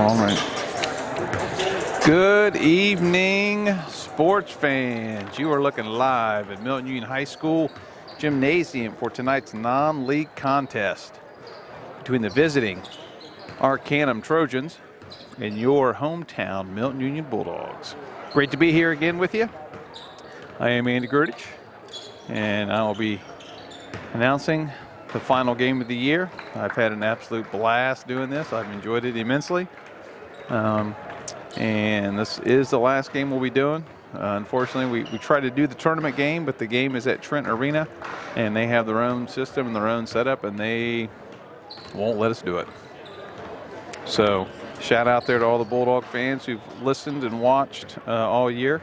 All right. Good evening, sports fans. You are looking live at Milton-Union High School Gymnasium for tonight's non-league contest between the visiting Arcanum Trojans and your hometown Milton-Union Bulldogs. Great to be here again with you. I am Andy Grudich, and I will be announcing the final game of the year. I've had an absolute blast doing this. I've enjoyed it immensely. And this is the last game we'll be doing. Unfortunately, we try to do the tournament game, but the game is at Trent Arena, and they have their own system and their own setup, and they won't let us do it. So shout out there to all the Bulldog fans who've listened and watched all year.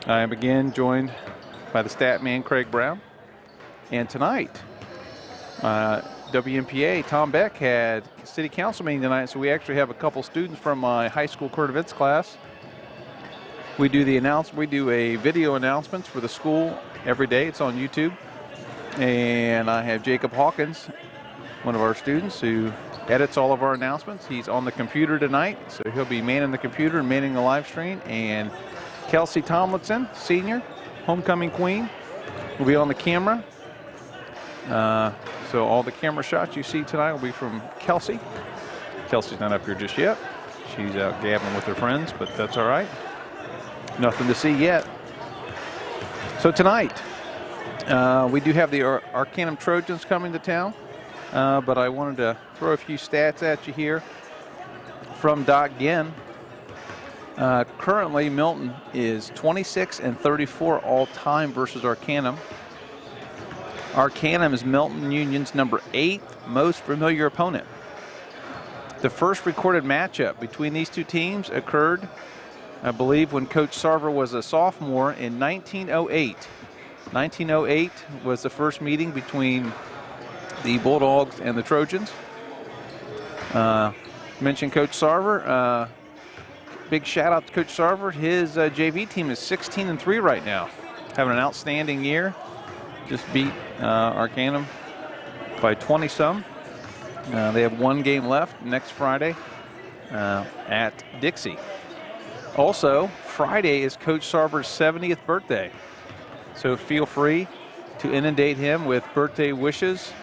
I am again joined by the stat man, Craig Brown. And tonight, WMPA, Tom Beck had city council meeting tonight, so we actually have a couple students from my high school current events class. We do a video announcements for the school every day. It's on YouTube. And I have Jacob Hawkins, one of our students who edits all of our announcements. He's on the computer tonight, so he'll be manning the computer and manning the live stream. And Kelsey Tomlinson, senior, homecoming queen, will be on the camera. So all the camera shots you see tonight will be from Kelsey. Kelsey's not up here just yet. She's out gabbing with her friends, but that's all right. Nothing to see yet. So tonight, we do have the Arcanum Trojans coming to town, but I wanted to throw a few stats at you here from Doc Ginn. Currently, Milton is 26-34 all-time versus Arcanum. Arcanum is Milton-Union's number 8th most familiar opponent. The first recorded matchup between these two teams occurred, I believe, when Coach Sarver was a sophomore in 1908. 1908 was the first meeting between the Bulldogs and the Trojans. Mentioned Coach Sarver. Big shout out to Coach Sarver. His JV team is 16-3 right now, having an outstanding year. Just beat Arcanum by 20-some. They have one game left next Friday at Dixie. Also, Friday is Coach Sarver's 70th birthday. So feel free to inundate him with birthday wishes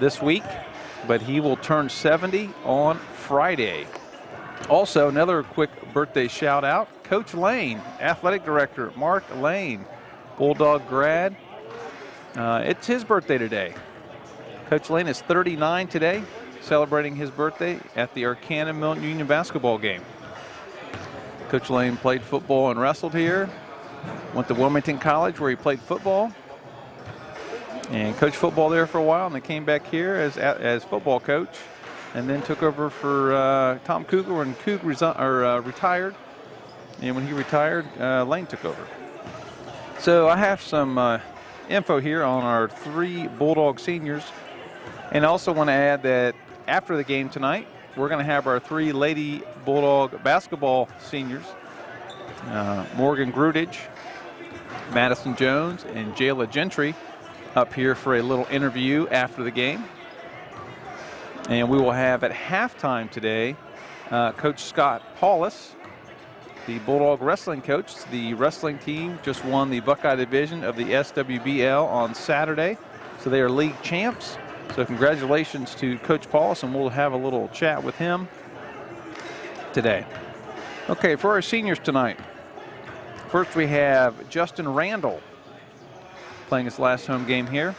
this week. But he will turn 70 on Friday. Also, another quick birthday shout out, Coach Lane, Athletic Director Mark Lane, Bulldog grad. It's his birthday today. Coach Lane is 39 today, celebrating his birthday at the Arcanum Milton-Union basketball game. Coach Lane played football and wrestled here, went to Wilmington College where he played football, and coached football there for a while, and then came back here as football coach, and then took over for Tom Cougar when Cougar retired. And when he retired, Lane took over. So I have some info here on our 3 Bulldog seniors, and I also want to add that after the game tonight, we're going to have our 3 Lady Bulldog basketball seniors, Morgan Grudich, Madison Jones, and Jayla Gentry, up here for a little interview after the game. And we will have at halftime today Coach Scott Paulus, the Bulldog wrestling coach. The wrestling team just won the Buckeye division of the SWBL on Saturday, so they are league champs. So congratulations to Coach Paulus, and we'll have a little chat with him today. Okay, for our seniors tonight, first we have Justin Randall playing his last home game here.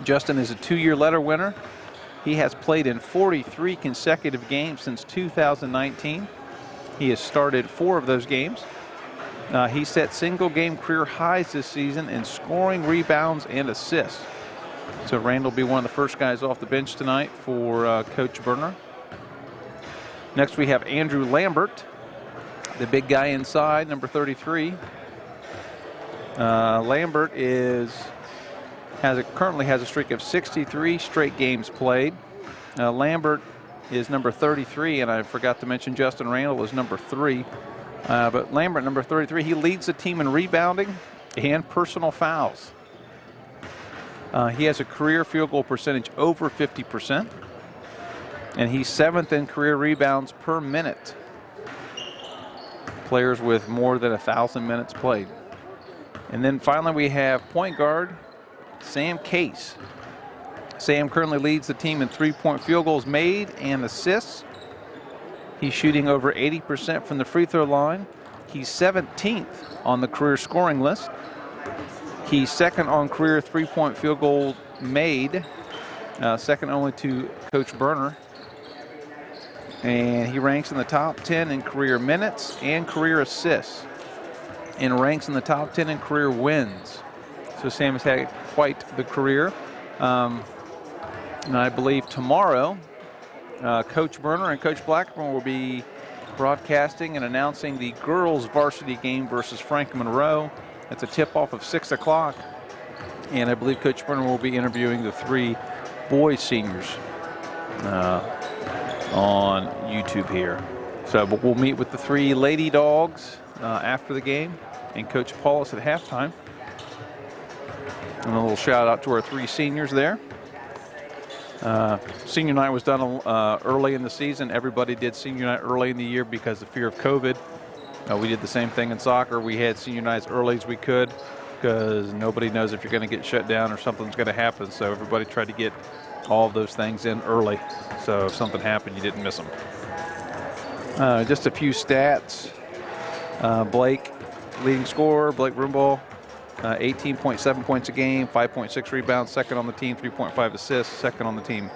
Justin is a 2-year letter winner. He has played in 43 consecutive games since 2019. He has started 4 of those games. He set single-game career highs this season in scoring, rebounds, and assists. So Randall will be one of the first guys off the bench tonight for Coach Berner. Next we have Andrew Lambert, the big guy inside, number 33. Lambert currently has a streak of 63 straight games played. Lambert is number 33, and I forgot to mention Justin Randall is number 3. But Lambert, number 33, he leads the team in rebounding and personal fouls. He has a career field goal percentage over 50%. and he's 7th in career rebounds per minute. Players with more than 1,000 minutes played. And then finally we have point guard Sam Case. Sam currently leads the team in 3-point field goals made and assists. He's shooting over 80% from the free throw line. He's 17th on the career scoring list. He's 2nd on career 3-point field goal made, second only to Coach Berner. And he ranks in the top 10 in career minutes and career assists, and ranks in the top 10 in career wins. So Sam has had quite the career. And I believe tomorrow, Coach Berner and Coach Blackburn will be broadcasting and announcing the girls varsity game versus Frank Monroe. It's a tip-off of 6 o'clock. And I believe Coach Berner will be interviewing the 3 boys seniors on YouTube here. So but we'll meet with the 3 Lady Dogs after the game, and Coach Paulus at halftime. And a little shout out to our 3 seniors there. Senior night was done early in the season. Everybody did senior night early in the year because of fear of COVID. We did the same thing in soccer. We had senior nights early as we could because nobody knows if you're going to get shut down or something's going to happen. So everybody tried to get all of those things in early. So if something happened, you didn't miss them. Just a few stats. Blake, leading scorer, Blake Brumbaugh. 18.7 points a game, 5.6 rebounds, 2nd on the team, 3.5 assists, 2nd on the team.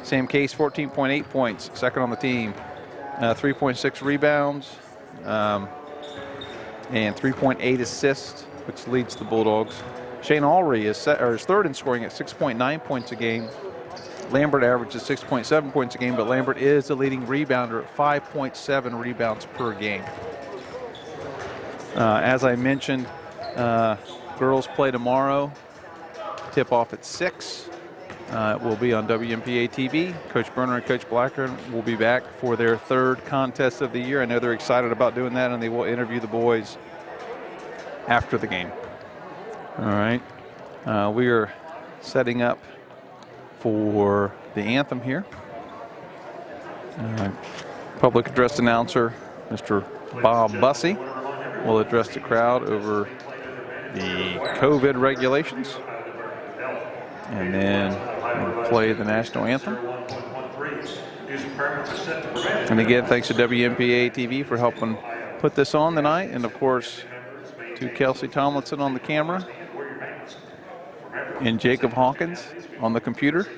Sam Case, 14.8 points, 2nd on the team, 3.6 rebounds, and 3.8 assists, which leads the Bulldogs. Shane Alry is 3rd in scoring at 6.9 points a game. Lambert averages 6.7 points a game, but Lambert is the leading rebounder at 5.7 rebounds per game. As I mentioned, girls play tomorrow. Tip off at 6. It will be on WMPA TV. Coach Berner and Coach Blackburn will be back for their 3rd contest of the year. I know they're excited about doing that, and they will interview the boys after the game. All right. We are setting up for the anthem here. Public address announcer, Mr. Bob Bussey, will address the crowd over the COVID regulations, and then we'll play the national anthem. And again, thanks to WMPA TV for helping put this on tonight, and of course to Kelsey Tomlinson on the camera and Jacob Hawkins on the computer,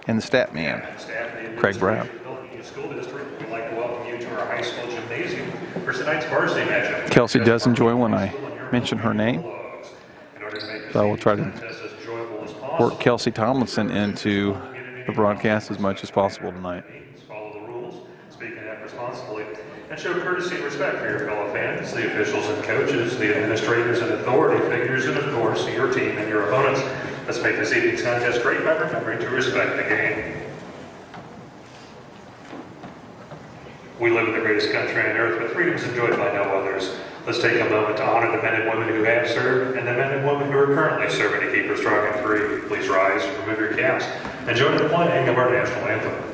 and the stat man, Craig Brown. We'd like to welcome you to our high school gymnasium for tonight's varsity matchup. Kelsey does enjoy when I mention her name, so I will try to work Kelsey Tomlinson into the broadcast as much as possible tonight. Follow the rules, speak and act responsibly, and show courtesy and respect for your fellow fans, the officials and coaches, the administrators and authority figures, and of course your team and your opponents. Let's make this evening's contest great by remembering to respect the game. We live in the greatest country on earth, but freedom's enjoyed by no others. Let's take a moment to honor the men and women who have served and the men and women who are currently serving to keep us strong and free. Please rise, remove your caps, and join in the playing of our national anthem.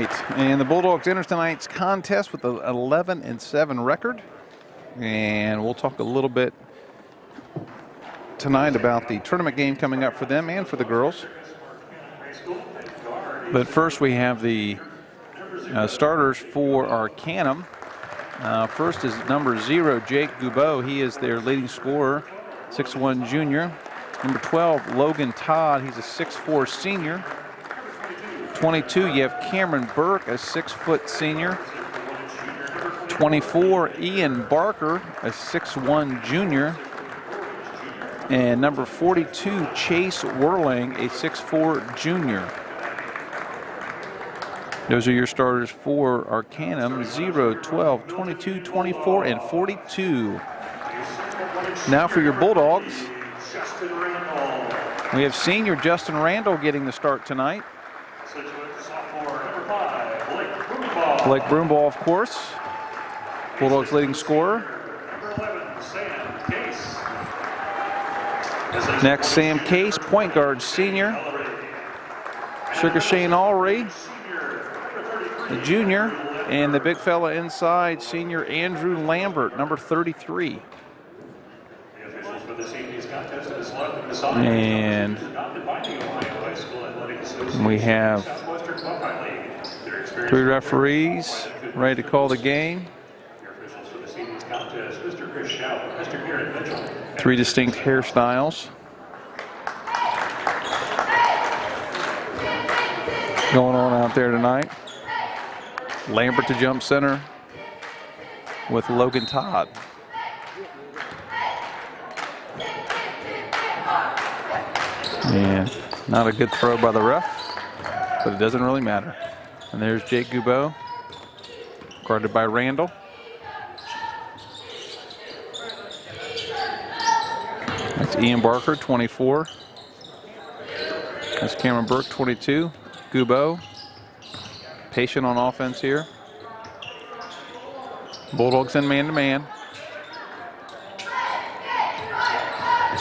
right, and the Bulldogs enter tonight's contest with an 11-7 record. And we'll talk a little bit tonight about the tournament game coming up for them and for the girls. But first we have the starters for Arcanum. First is number 0, Jake Goubeau. He is their leading scorer, 6'1" junior. Number 12, Logan Todd. He's a 6'4" senior. 22, you have Cameron Burke, a 6-foot senior. 24, Ian Barker, a 6'1" junior. And number 42, Chase Whirling, a 6'4" junior. Those are your starters for Arcanum, 0, 12, 22, 24, and 42. Now for your Bulldogs, we have senior Justin Randall getting the start tonight. Blake Broomball, of course, Bulldogs leading scorer. Next, Sam Case, point guard, senior. Sugar Shane Alry, the junior, and the big fella inside, senior Andrew Lambert, number 33. And we have 3 referees ready to call the game. 3 distinct hairstyles going on out there tonight. Lambert to jump center with Logan Todd. And not a good throw by the ref, but it doesn't really matter. And there's Jake Goubeau, guarded by Randall. That's Ian Barker, 24. That's Cameron Burke, 22. Goubeau, patient on offense here. Bulldogs in man-to-man.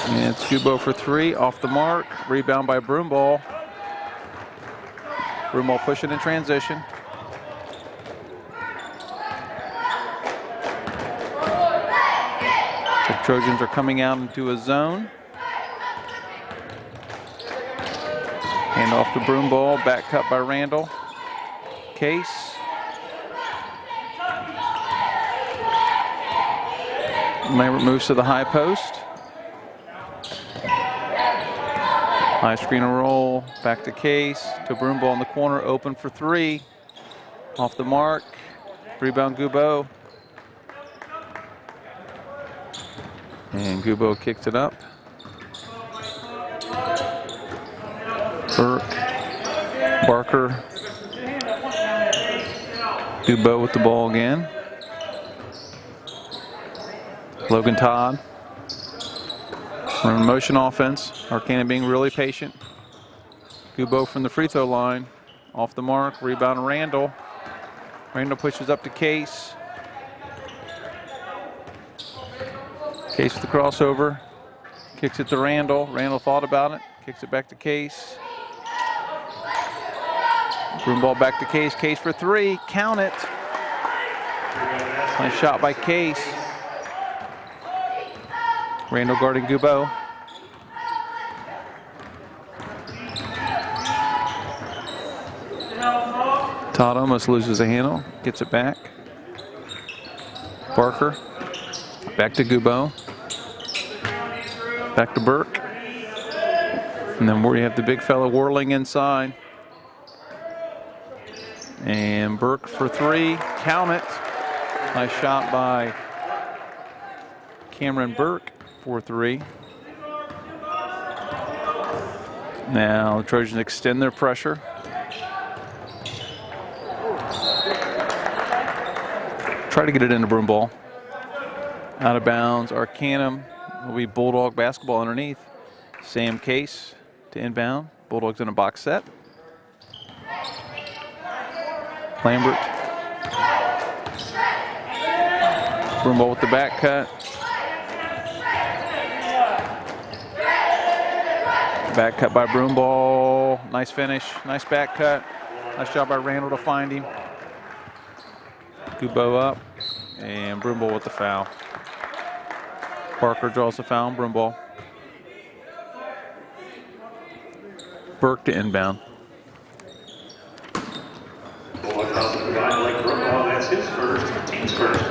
And it's Goubeau for 3, off the mark. Rebound by Broomball. Broomball pushing in transition. The Trojans are coming out into a zone. Hand off to Broomball, back cut by Randall. Case. Lambert moves to the high post. High screen and roll, back to Case, to Broomball in the corner, open for 3. Off the mark, rebound Goubeau. And Goubeau kicks it up. Burke, Barker, Goubeau with the ball again. Logan Todd. We're in motion offense. Arcanum being really patient. Goubeau from the free throw line. Off the mark. Rebound Randall. Randall pushes up to Case. Case with the crossover. Kicks it to Randall. Randall thought about it. Kicks it back to Case. Broomball back to Case. Case for 3. Count it. Nice shot by Case. Randall guarding Goubeau. Todd almost loses a handle, gets it back. Barker, back to Goubeau. Back to Burke. And then where you have the big fella whirling inside. And Burke for 3, count it. Nice shot by Cameron Burke. 4-3. Now the Trojans extend their pressure. Try to get it into Broomball. Out of bounds. Arcanum will be Bulldog basketball underneath. Sam Case to inbound. Bulldogs in a box set. Lambert. Broomball with the back cut. Back cut by Broomball. Nice finish. Nice back cut. Nice job by Randall to find him. Kubo up, and Broomball with the foul. Parker draws the foul, Broomball. Burke to inbound. That's his first, team's first.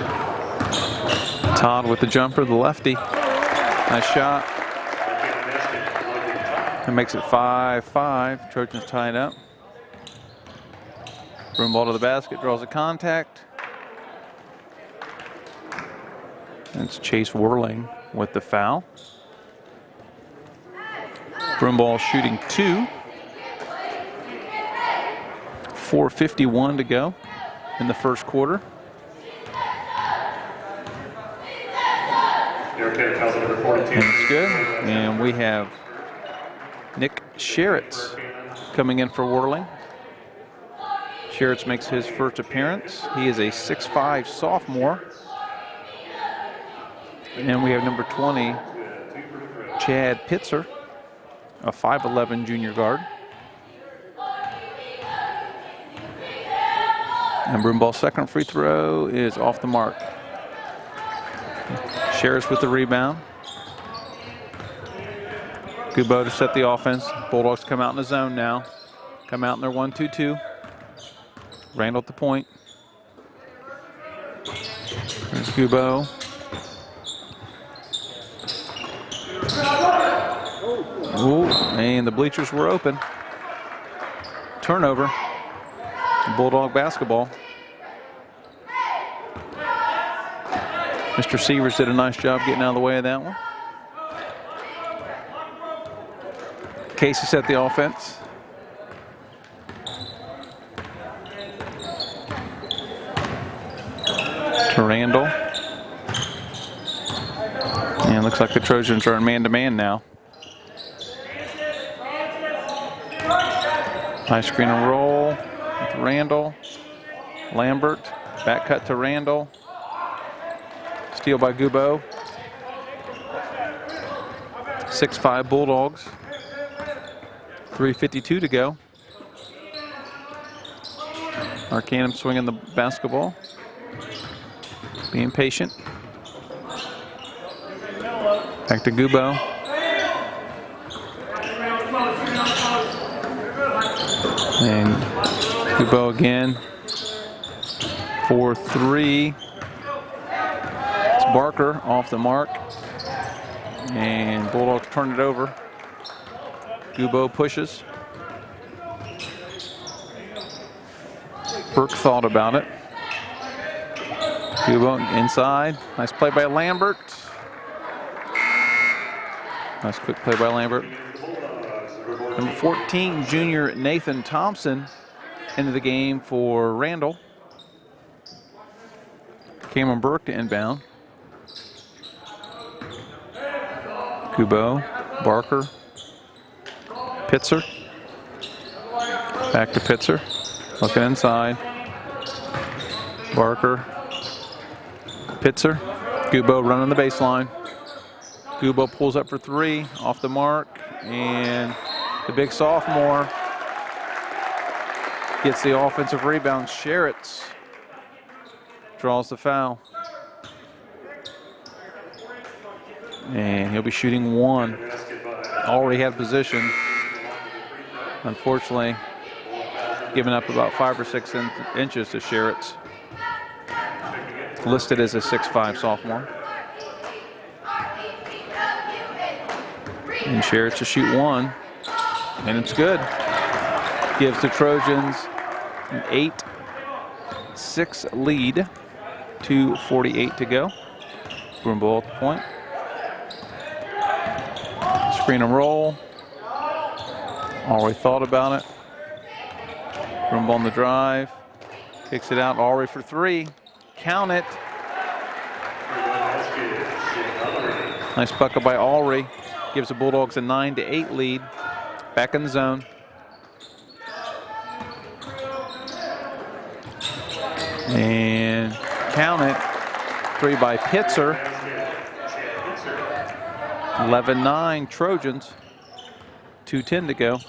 Todd with the jumper, the lefty. Nice shot. It makes it 5-5. Trojans tied up. Broomball to the basket, draws a contact. And it's Chase Whirling with the foul. Broomball shooting 2. 4:51 to go in the first quarter. And it's good. And we have Nick Sheritz coming in for Whirling. Sheritz makes his first appearance. He is a 6'5" sophomore. And we have number 20, Chad Pitzer, a 5'11" junior guard. And Broomball's second free throw is off the mark. Sheritz with the rebound. Kubo to set the offense. Bulldogs come out in the zone now. Come out in their 1-2-2. Randall at the point. There's Kubo. Ooh, and the bleachers were open. Turnover. Bulldog basketball. Mr. Severs did a nice job getting out of the way of that one. Casey set the offense. To Randall. And looks like the Trojans are in man-to-man now. High screen and roll with Randall. Lambert, back cut to Randall. Steal by Kubo. 6'5" Bulldogs. 3:52 to go. Arcanum swinging the basketball. Being patient. Back to Kubo. And Kubo again. 4-3. It's Barker off the mark. And Bulldogs turn it over. Kubo pushes. Burke thought about it. Kubo inside. Nice play by Lambert. Nice quick play by Lambert. Number 14, junior Nathan Thompson into the game for Randall. Cameron Burke to inbound. Kubo, Barker, Pitzer. Back to Pitzer. Looking inside. Barker, Pitzer. Kubo running the baseline. Kubo pulls up for 3, off the mark, and the big sophomore gets the offensive rebound. Sheritz draws the foul. And he'll be shooting 1. Already had position. Unfortunately, giving up about 5 or 6 inches to Sheritz. Listed as a 6'5" sophomore. And Sheritz to shoot 1. And it's good. Gives the Trojans an 8-6 lead. 2:48 to go. Broomball at the point. Screen and roll. Already thought about it. Broomball on the drive. Kicks it out. Already for 3. Count it. Nice bucket by Alry. Gives the Bulldogs a 9-8 lead. Back in the zone. And count it. 3 by Pitzer. 11-9 Trojans. 2:10 to go.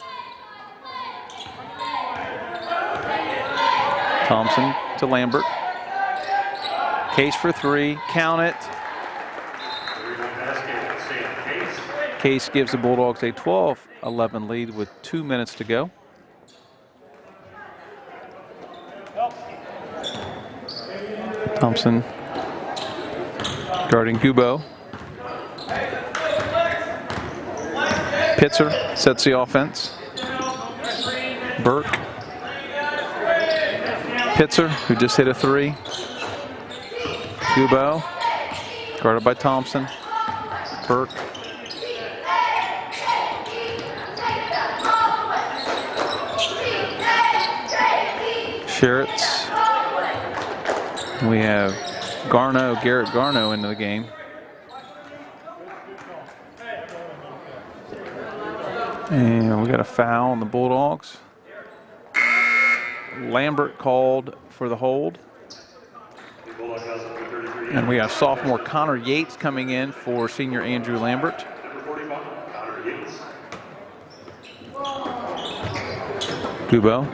Thompson to Lambert. Case for three, count it. Case gives the Bulldogs a 12-11 lead with 2 minutes to go. Thompson guarding Gubo. Pitzer sets the offense. Burke. Pitzer, who just hit a three. Gubo, guarded by Thompson. Burke. Sherritts. We have Garrett Garneau into the game. And we got a foul on the Bulldogs. Lambert called for the hold. And we have sophomore Connor Yates coming in for senior Andrew Lambert. Gubo.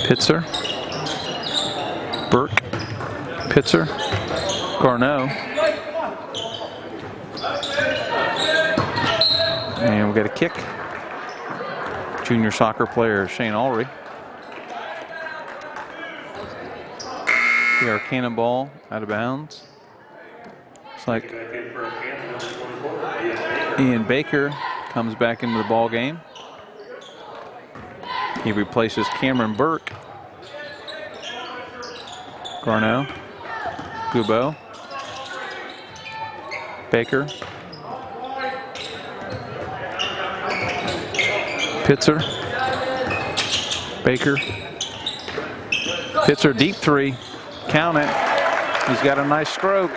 Pitzer. Burke. Pitzer. Garneau. And we got a kick. Junior soccer player Shane Ulrey. The Arcanum ball out of bounds. It's like Ian Baker comes back into the ball game. He replaces Cameron Burke. Garneau. Gubo. Baker. Pitzer. Baker. Pitzer deep three. Count it. He's got a nice stroke.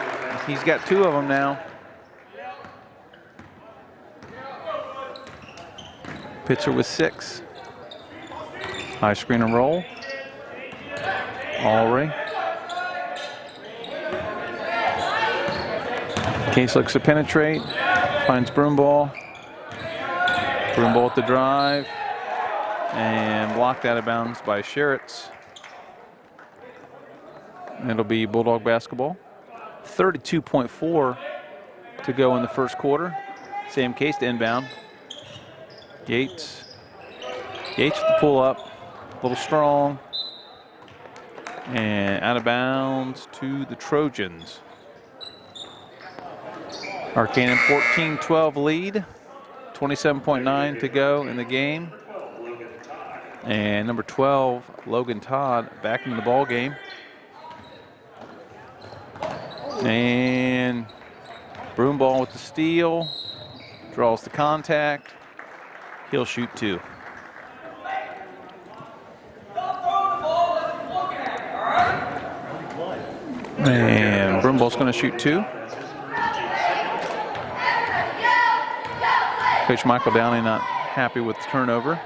He's got two of them now. Pitzer with 6. High screen and roll. Ulrey. Case looks to penetrate. Finds Broomball. Broomball at the drive. And blocked out of bounds by Sherritts. It'll be Bulldog basketball. 32.4 to go in the first quarter. Sam Case to inbound. Yates. Yates to pull up. A little strong. And out of bounds to the Trojans. Arcanum 14-12 lead. 27.9 to go in the game. And number 12, Logan Todd, back into the ball game. And Broomball with the steal, draws the contact. He'll shoot 2. And Broomball's going to shoot 2. Coach Michael Downey not happy with the turnover.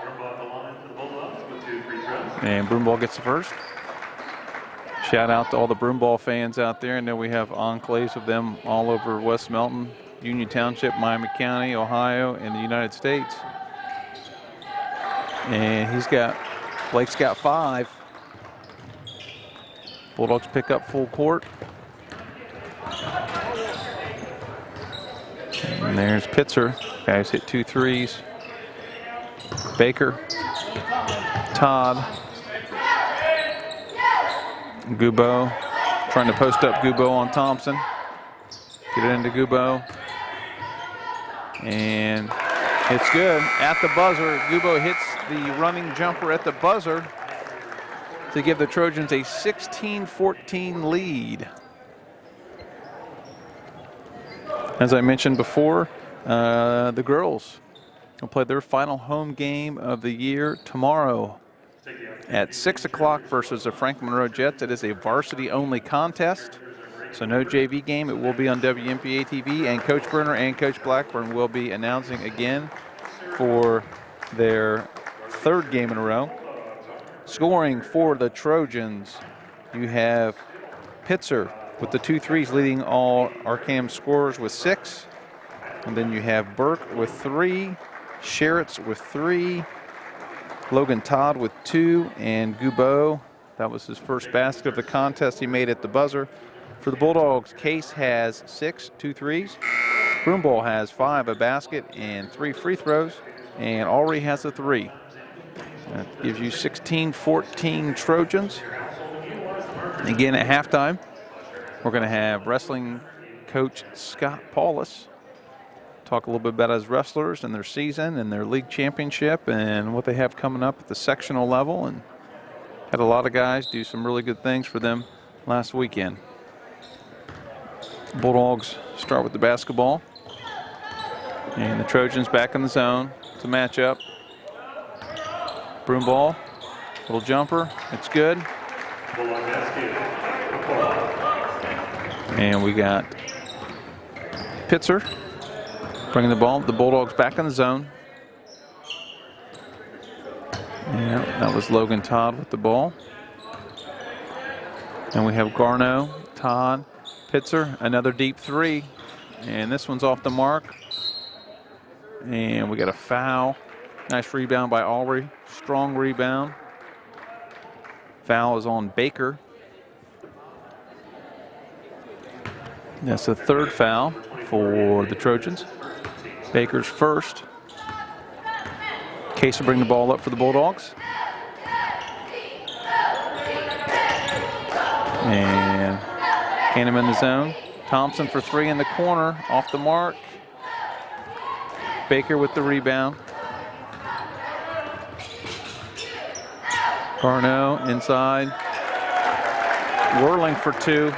And Broomball gets the first. Shout out to all the Broomball fans out there. And then we have enclaves of them all over West Milton, Union Township, Miami County, Ohio, and the United States. And Blake's got 5. Bulldogs pick up full court. And there's Pitzer. Guys hit 2 threes. Baker. Todd. Gubo trying to post up Gubo on Thompson. Get it into Gubo. And it's good at the buzzer. Gubo hits the running jumper at the buzzer to give the Trojans a 16-14 lead. As I mentioned before, the girls will play their final home game of the year tomorrow at 6 o'clock versus the Franklin Monroe Jets. It is a varsity-only contest, so no JV game. It will be on WMPA TV, and Coach Burner and Coach Blackburn will be announcing again for their 3rd game in a row. Scoring for the Trojans, you have Pitzer with the 2 threes leading all Arcanum scorers with 6. And then you have Burke with 3, Sherritts with 3, Logan Todd with 2, and Gubo, that was his first basket of the contest he made at the buzzer. For the Bulldogs, Case has 6, 2 threes. Broomball has 5, a basket, and 3 free throws. And Alry has a 3. That gives you 16-14 Trojans. Again, at halftime, we're going to have wrestling coach Scott Paulus talk a little bit about his wrestlers and their season and their league championship and what they have coming up at the sectional level. And had a lot of guys do some really good things for them last weekend. Bulldogs start with the basketball. And the Trojans back in the zone to match up. Broomball, little jumper, it's good. And we got Pitzer bringing the ball. The Bulldogs back in the zone. Yeah, that was Logan Todd with the ball. And we have Garneau, Todd, Pitzer, another deep 3. And this one's off the mark. And we got a foul. Nice rebound by Alry. Strong rebound. Foul is on Baker. That's the 3rd foul for the Trojans. Baker's first. Case will bring the ball up for the Bulldogs. And Arcanum in the zone. Thompson for 3 in the corner, off the mark. Baker with the rebound. Garneau inside. Whirling for 2.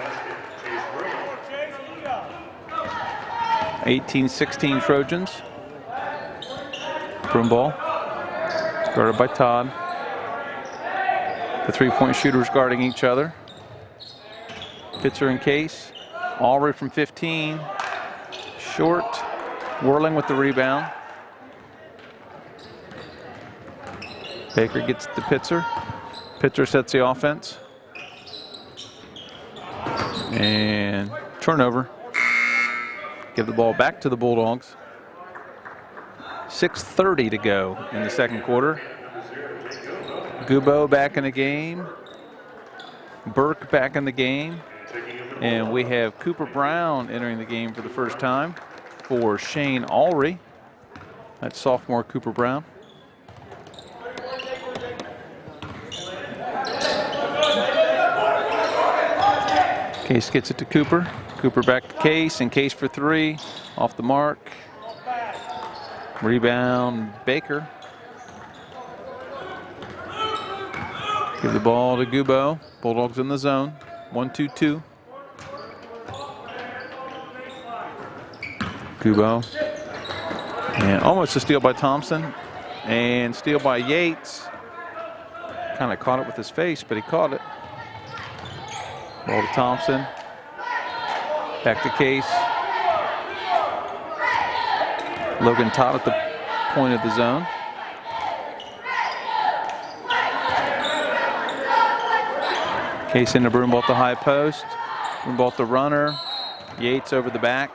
18-16 Trojans. Broomball guarded by Todd. The 3-point shooters guarding each other. Pitzer and Case. Alry from 15. Short. Whirling with the rebound. Baker gets the Pitzer. Pitzer sets the offense. And turnover. Give the ball back to the Bulldogs. 6:30 to go in the second quarter. Gubo back in the game. Burke back in the game. And we have Cooper Brown entering the game for the first time for Shane Alry. That's sophomore Cooper Brown. Case gets it to Cooper. Cooper back to Case, and Case for 3. Off the mark. Rebound, Baker. Give the ball to Gubo. Bulldogs in the zone. 1-2-2. Gubo. And almost a steal by Thompson. And steal by Yates. Kind of caught it with his face, but he caught it. Ball to Thompson. Back to Case. Logan Todd at the point of the zone. Case into Broomball at the high post. Broomball at the runner. Yates over the back.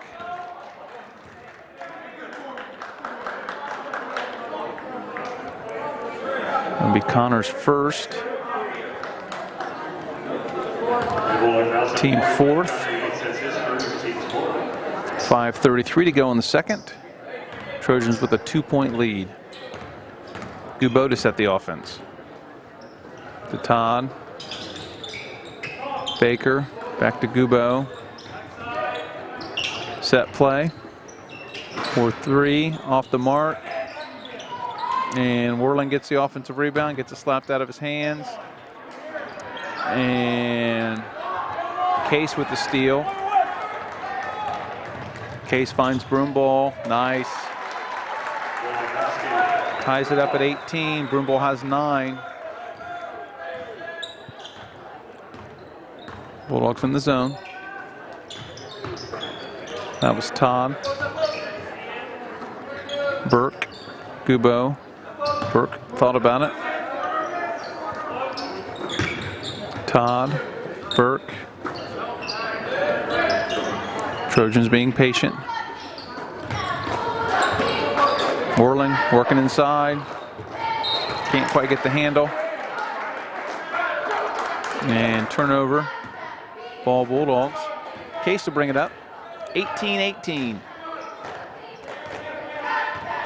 It'll be Connor's first. Team 4th. 5:33 to go in the second. Trojans with a 2-point lead. Gubo to set the offense. To Todd. Baker. Back to Gubo. Set play. 4-3 off the mark. And Whirling gets the offensive rebound, gets it slapped out of his hands. And Case with the steal. Case finds Broomball. Nice. Ties it up at 18. Broomball has 9. Bulldogs in the zone. That was Todd. Burke. Gubo. Burke thought about it. Todd. Burke. Trojans being patient. Whirling, working inside. Can't quite get the handle. And turnover. Ball Bulldogs. Case to bring it up. 18-18.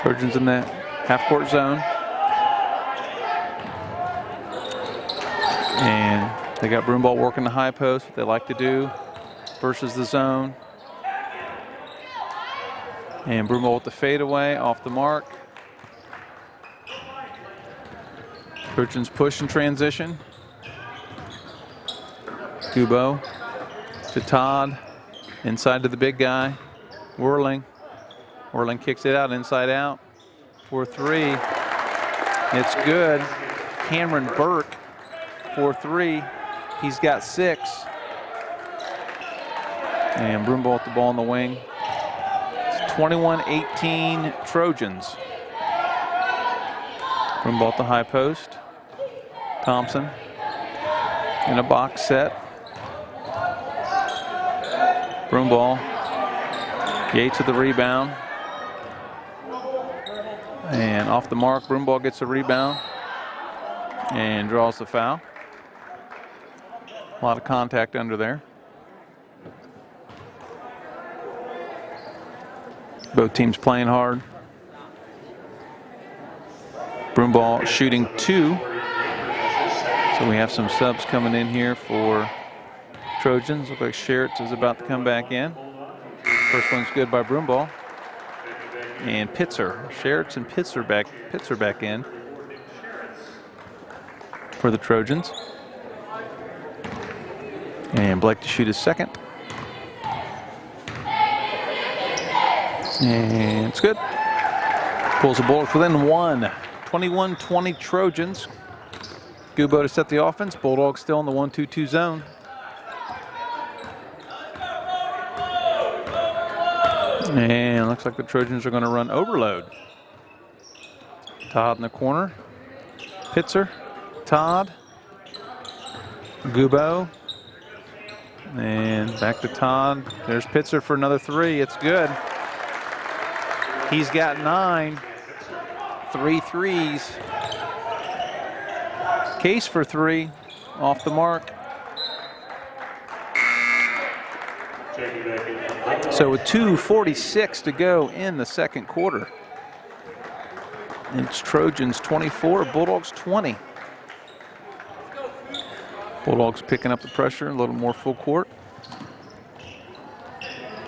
Trojans in the half-court zone. And they got Broomball working the high post, what they like to do, versus the zone. And Broomball with the fadeaway, off the mark. Trojans push and transition. Kubo to Todd, inside to the big guy. Whirling. Whirling kicks it out, inside out. For three. It's good. Cameron Burke for three. He's got 6. And Broomball with the ball in the wing. It's 21-18 Trojans. Broomball at the high post. Thompson in a box set. Broomball. Yates with the rebound. And off the mark, Broomball gets a rebound and draws the foul. A lot of contact under there. Both teams playing hard. Broomball shooting 2. So we have some subs coming in here for Trojans. Look like Sherritt's is about to come back in. First one's good by Broomball. And Pitzer. Sherritt's and Pitzer back in for the Trojans. And Blake to shoot his second. And it's good. Pulls the Bulldogs within 1. 21-20 Trojans. Gubo to set the offense. Bulldogs still in the 1-2-2 zone. And looks like the Trojans are going to run overload. Todd in the corner. Pitzer. Todd. Gubo. And back to Todd. There's Pitzer for another 3. It's good. He's got 9. 3 threes. Case for 3. Off the mark. So with 2:46 to go in the second quarter. It's Trojans 24, Bulldogs 20. Bulldogs picking up the pressure, a little more full court.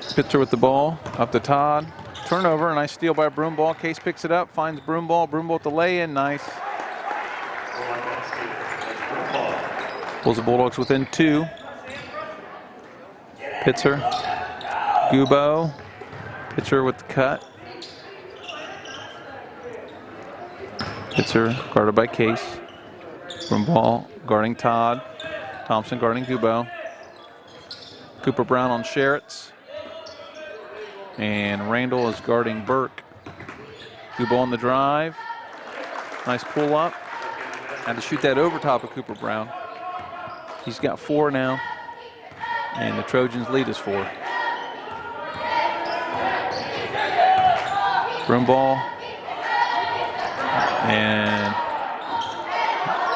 Pitzer with the ball, up to Todd. Turnover, a nice steal by Broomball. Case picks it up, finds Broomball. Broomball with the lay-in, nice. Pulls the Bulldogs within 2. Pitzer, Gubo, Pitzer with the cut. Pitzer guarded by Case. Broomball guarding Todd. Thompson guarding Gubo. Cooper Brown on Sherritt's. And Randall is guarding Burke. Gubo on the drive. Nice pull up. Had to shoot that over top of Cooper Brown. He's got 4 now. And the Trojans lead is 4. Broomball. And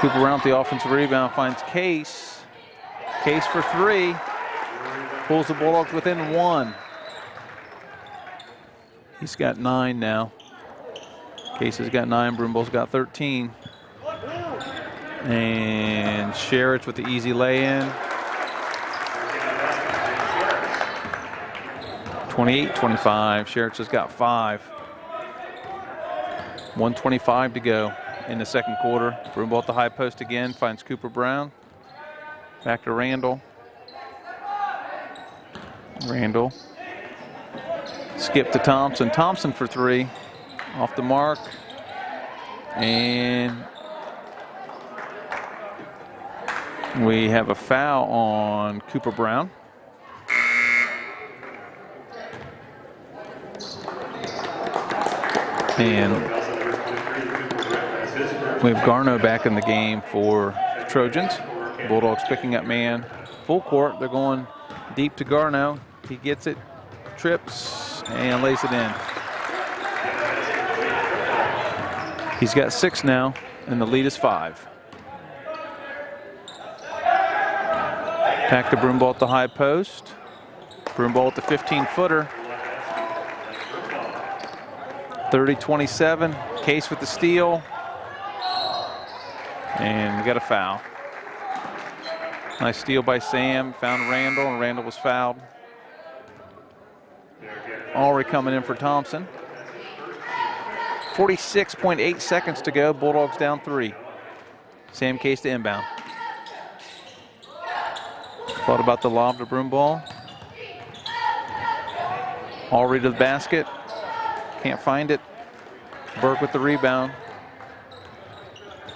Cooper Brown with the offensive rebound, finds Case. Case for 3. Pulls the Bulldogs within 1. He's got 9 now. Case has got 9, Broomball's got 13. And Sherritt's with the easy lay-in. 28-25, Sherritt's has got 5. 1:25 to go in the second quarter. Broomball at the high post again, finds Cooper Brown. Back to Randall. Randall. Skip to Thompson. Thompson for 3. Off the mark. And we have a foul on Cooper Brown. And we have Garno back in the game for the Trojans. Bulldogs picking up man full court. They're going deep to Garno. He gets it, trips, and lays it in. He's got 6 now. and the lead is 5. Pack the broom ball at the high post. Broom ball at the 15-footer. 30-27. Case with the steal. And we got a foul. Nice steal by Sam. Found Randall, and Randall was fouled. Already coming in for Thompson. 46.8 seconds to go. Bulldogs down 3. Sam Case to inbound. Thought about the lob to broom ball. Already to the basket. Can't find it. Burke with the rebound.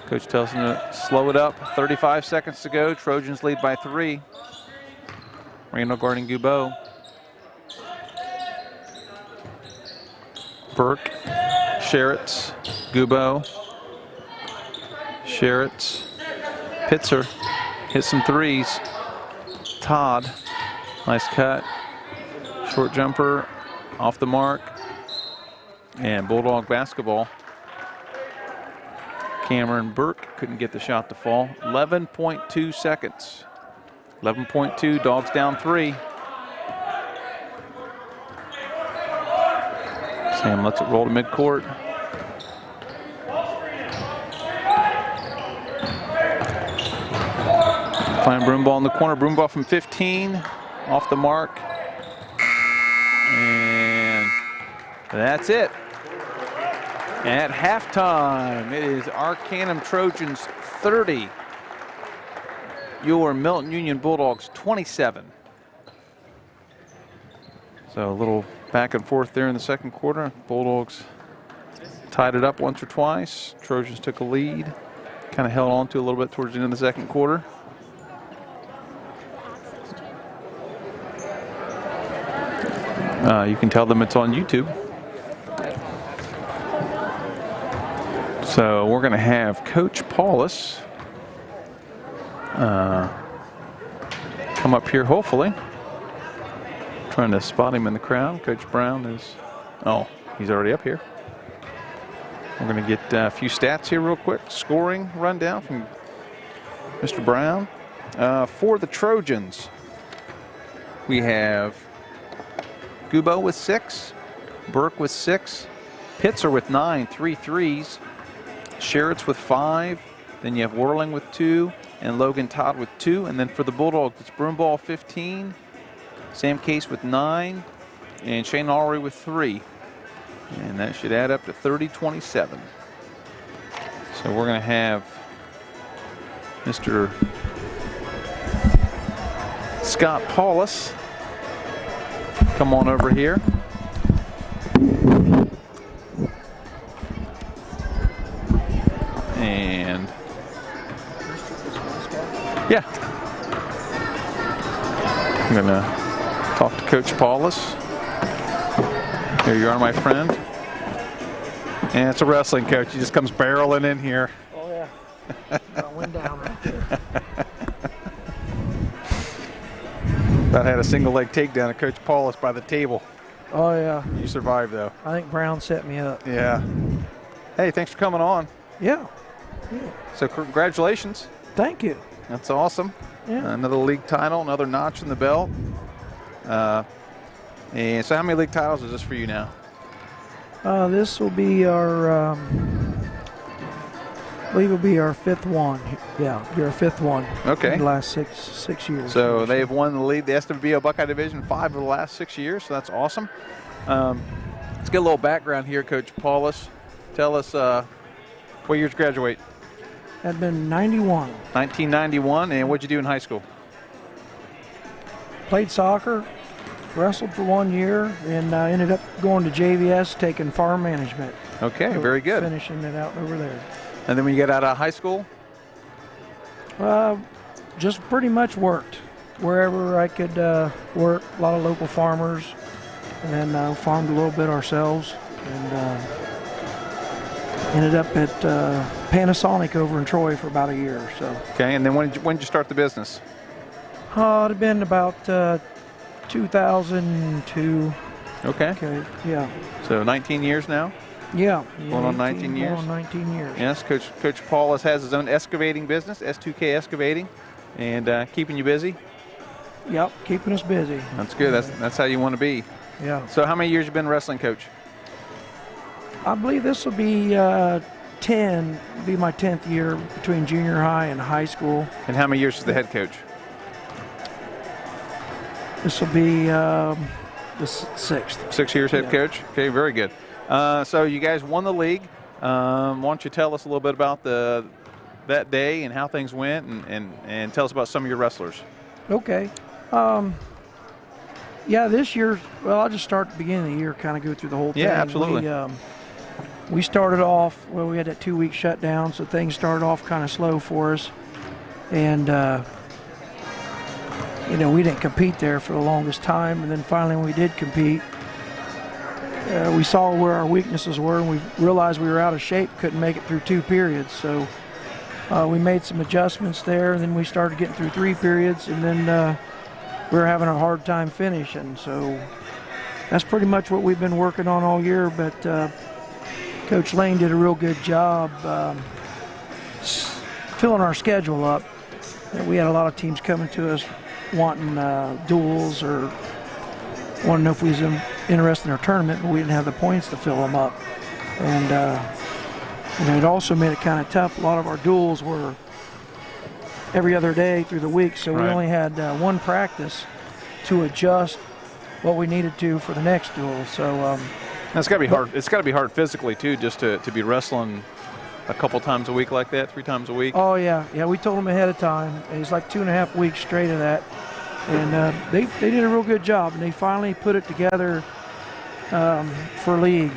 Coach tells him to slow it up. 35 seconds to go. Trojans lead by 3. Randall guarding Gubeau. Burke, Sherritts, Gubeau, Sherritts, Pitzer, hit some threes. Todd, nice cut, short jumper, off the mark, and Bulldog basketball. Cameron Burke couldn't get the shot to fall. 11.2 seconds. 11.2, Dogs down 3. Sam lets it roll to midcourt. Find broom ball in the corner. Broom ball from 15, off the mark. And that's it. At halftime, it is Arcanum Trojans 30. Your Milton-Union Bulldogs 27. So a little back and forth there in the second quarter. Bulldogs tied it up once or twice. Trojans took a lead. Kind of held on to a little bit towards the end of the second quarter. You can tell them it's on YouTube. So we're going to have Coach Paulus come up here, hopefully. Trying to spot him in the crowd. Coach Brown is, oh, he's already up here. We're going to get a few stats here real quick. Scoring rundown from Mr. Brown. For the Trojans, we have Gubeau with 6, Burke with 6, Pitzer with 9, 3 threes, Sherritts with 5, then you have Whirling with 2, and Logan Todd with 2. And then for the Bulldogs, it's Broomball 15, Sam Case with 9, and Shane Ullery with 3. And that should add up to 30-27. So we're going to have Mr. Scott Paulus come on over here. And yeah, I'm going to talk to Coach Paulus. Here you are, my friend. And it's a wrestling coach. He just comes barreling in here. Oh, yeah. I went down right there. About had a single leg takedown of Coach Paulus by the table. Oh, yeah. You survived, though. I think Brown set me up. Yeah. Hey, thanks for coming on. Yeah. So congratulations. Thank you. That's awesome. Yeah. Another league title, another notch in the belt. And so how many league titles is this for you now? This will be our, I believe it'll be our 5th one. Yeah, our 5th one. Okay. In the last six years. So they've won the league, the SWBO Buckeye Division 5 of the last 6 years, so that's awesome. Let's get a little background here, Coach Paulus. Tell us what years graduate? That'd been 91. 1991, and what'd you do in high school? Played soccer, wrestled for 1 year, and ended up going to JVS, taking farm management. Okay, So very good. Finishing it out over there. And then when you got out of high school? Just pretty much worked wherever I could work. A lot of local farmers, and then farmed a little bit ourselves, and ended up at Panasonic over in Troy for about a year or so. Okay, and then when did you start the business? It'd been about 2002. Okay. Okay, yeah. So 19 years now? Yeah. Going on 19 years. Going on 19 years. Yes, Coach Paul has his own excavating business, S2K Excavating, and keeping you busy. Yep, keeping us busy. That's good. That's how you want to be. Yeah. So how many years you been wrestling, Coach? I believe this will be 10, be my 10th year between junior high and high school. And how many years as the head coach? This will be the 6th. 6 years head coach. Okay, very good. So you guys won the league. Why don't you tell us a little bit about that day and how things went, and tell us about some of your wrestlers. Okay. Yeah, this year, well, I'll just start at the beginning of the year, kind of go through the whole thing. Yeah, absolutely. We started off, well, we had that 2-week shutdown, so things started off kind of slow for us. And, we didn't compete there for the longest time. And then finally when we did compete, we saw where our weaknesses were, and we realized we were out of shape, couldn't make it through 2 periods. So we made some adjustments there, and then we started getting through 3 periods, and then we were having a hard time finishing. So that's pretty much what we've been working on all year. But Coach Lane did a real good job filling our schedule up. We had a lot of teams coming to us wanting duels or wanting to know if we was interested in our tournament, but we didn't have the points to fill them up. And it also made it kind of tough. A lot of our duels were every other day through the week, so we only had 1 practice to adjust what we needed to for the next duel. So that's got to be hard. It's got to be hard physically too, just to be wrestling a couple times a week like that, 3 times a week. Oh yeah, we told them ahead of time. It's like 2.5 weeks straight of that, and they did a real good job, and they finally put it together for league.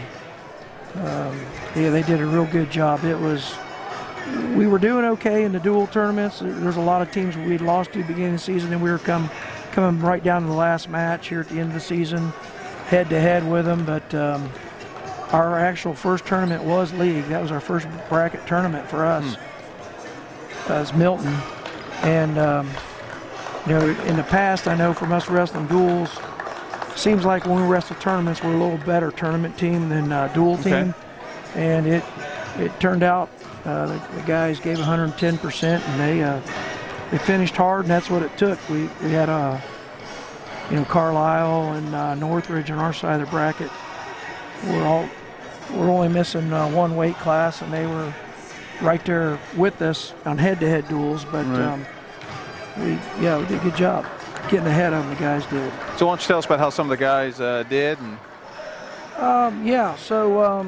Yeah, they did a real good job. We were doing okay in the dual tournaments. There's a lot of teams we'd lost to beginning of the season, and we were coming right down to the last match here at the end of the season, head to head with them. But our actual first tournament was league. That was our first bracket tournament for us as Milton. And in the past, I know from us wrestling duels, seems like when we wrestle tournaments, we're a little better tournament team than dual team. And it turned out the guys gave 110%, and they finished hard, and that's what it took. We had Carlisle and Northridge on our side of the bracket. We're only missing 1 weight class, and they were right there with us on head-to-head duels. But we did a good job getting ahead of them. The guys did. So why don't you tell us about how some of the guys did? So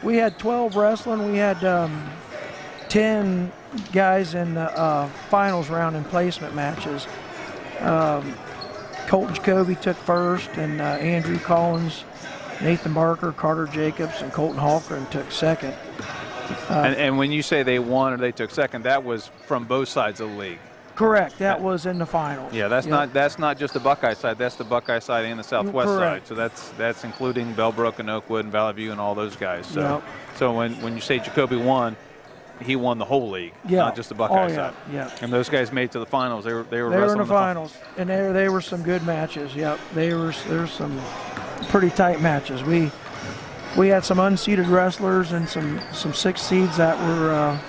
we had 12 wrestling. We had 10 guys in the finals round in placement matches. Colton Jacoby took first, and Andrew Collins, Nathan Barker, Carter Jacobs, and Colton Halkern took second. And when you say they won or they took second, that was from both sides of the league. Correct. That was in the finals. Yeah, that's not just the Buckeye side. That's the Buckeye side and the Southwest side. So that's including Bellbrook and Oakwood and Valley View and all those guys. So so when you say Jacoby won, he won the whole league, not just the Buckeye side. Yeah. And those guys made to the finals. They were in the finals, and they were some good matches. Yep. There were some pretty tight matches. We had some unseeded wrestlers and some 6 seeds that were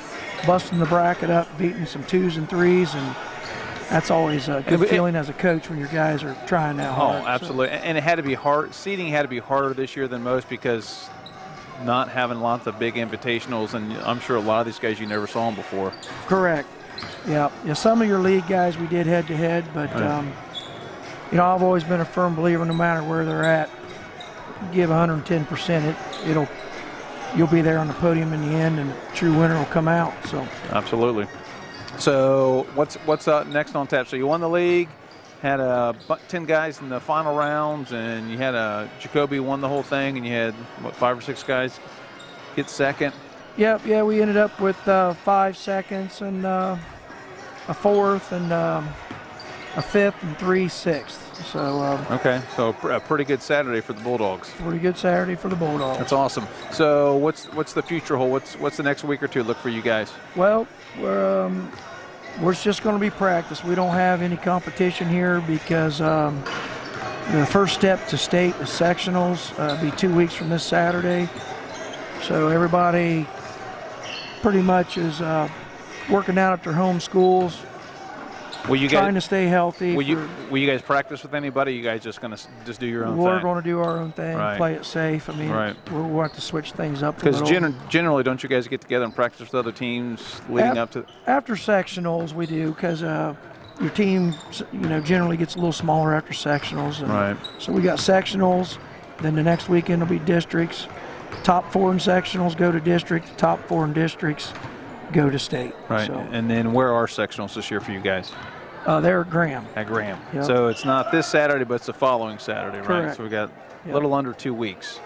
busting the bracket up, beating some 2s and 3s, and that's always a good feeling as a coach when your guys are trying that hard. Oh, absolutely. So. And it had to be hard. Seeding had to be harder this year than most because not having lots of big invitationals, and I'm sure a lot of these guys you never saw them before. Correct. Yeah. Some of your league guys we did head-to-head, but I've always been a firm believer no matter where they're at, give 110%. You'll be there on the podium in the end, and the true winner will come out. So absolutely. So what's up next on tap? So you won the league, had 10 guys in the final rounds, and you had Jacoby won the whole thing, and you had 5 or 6 guys get second. Yep. Yeah, we ended up with 5 seconds and a 4th and a 5th and 3 6ths. So okay, so a pretty good Saturday for the Bulldogs. Pretty good Saturday for the Bulldogs. That's awesome. So what's the future hold? What's the next week or two look for you guys? Well, we're just going to be practice. We don't have any competition here because the first step to state is sectionals. Be 2 weeks from this Saturday, So everybody pretty much is working out at their home schools, trying to stay healthy. Will you guys practice with anybody? You guys just going to just do your own thing? We're going to do our own thing, Right. play it safe. I mean, Right. we'll have to switch things up a Because little. generally, don't you guys get together and practice with other teams leading up to? After sectionals, we do, because your team, generally gets a little smaller after sectionals. And Right. So we got sectionals. Then the next weekend will be districts. Top 4 in sectionals go to district. The top 4 in districts go to state. Right. So, And then where are sectionals this year for you guys? they're at Graham. At Graham. Yep. So it's not this Saturday, but it's the following Saturday, right? Correct. So we got a Yep. little under 2 weeks.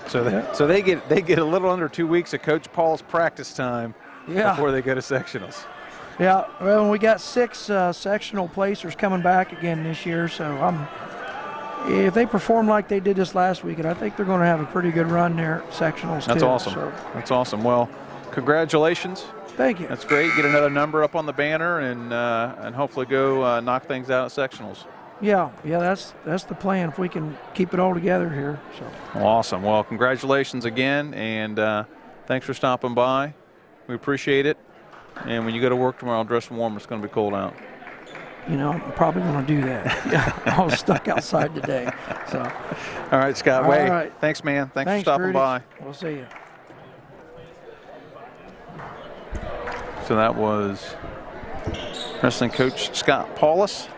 So Yep. they get a little under 2 weeks of Coach Paul's practice time before they go to sectionals. Yeah. Well, we got 6 sectional placers coming back again this year. So if they perform like they did this last weekend, I think they're going to have a pretty good run there at sectionals That's too. awesome. So, That's awesome. Well, congratulations. thank you. That's great. Get another number up on the banner and hopefully go knock things out at sectionals. Yeah, that's the plan. If we can keep it all together here. So. Awesome. Well, congratulations again, and thanks for stopping by. We appreciate it. And when you go to work tomorrow, dress warm. It's going to be cold out. I'm probably going to do that. Yeah, I was stuck outside today. So. All right, Scott. All Wade, right. Thanks, man. Thanks for stopping Rudy. by. We'll see you. So that was wrestling coach Scott Paulus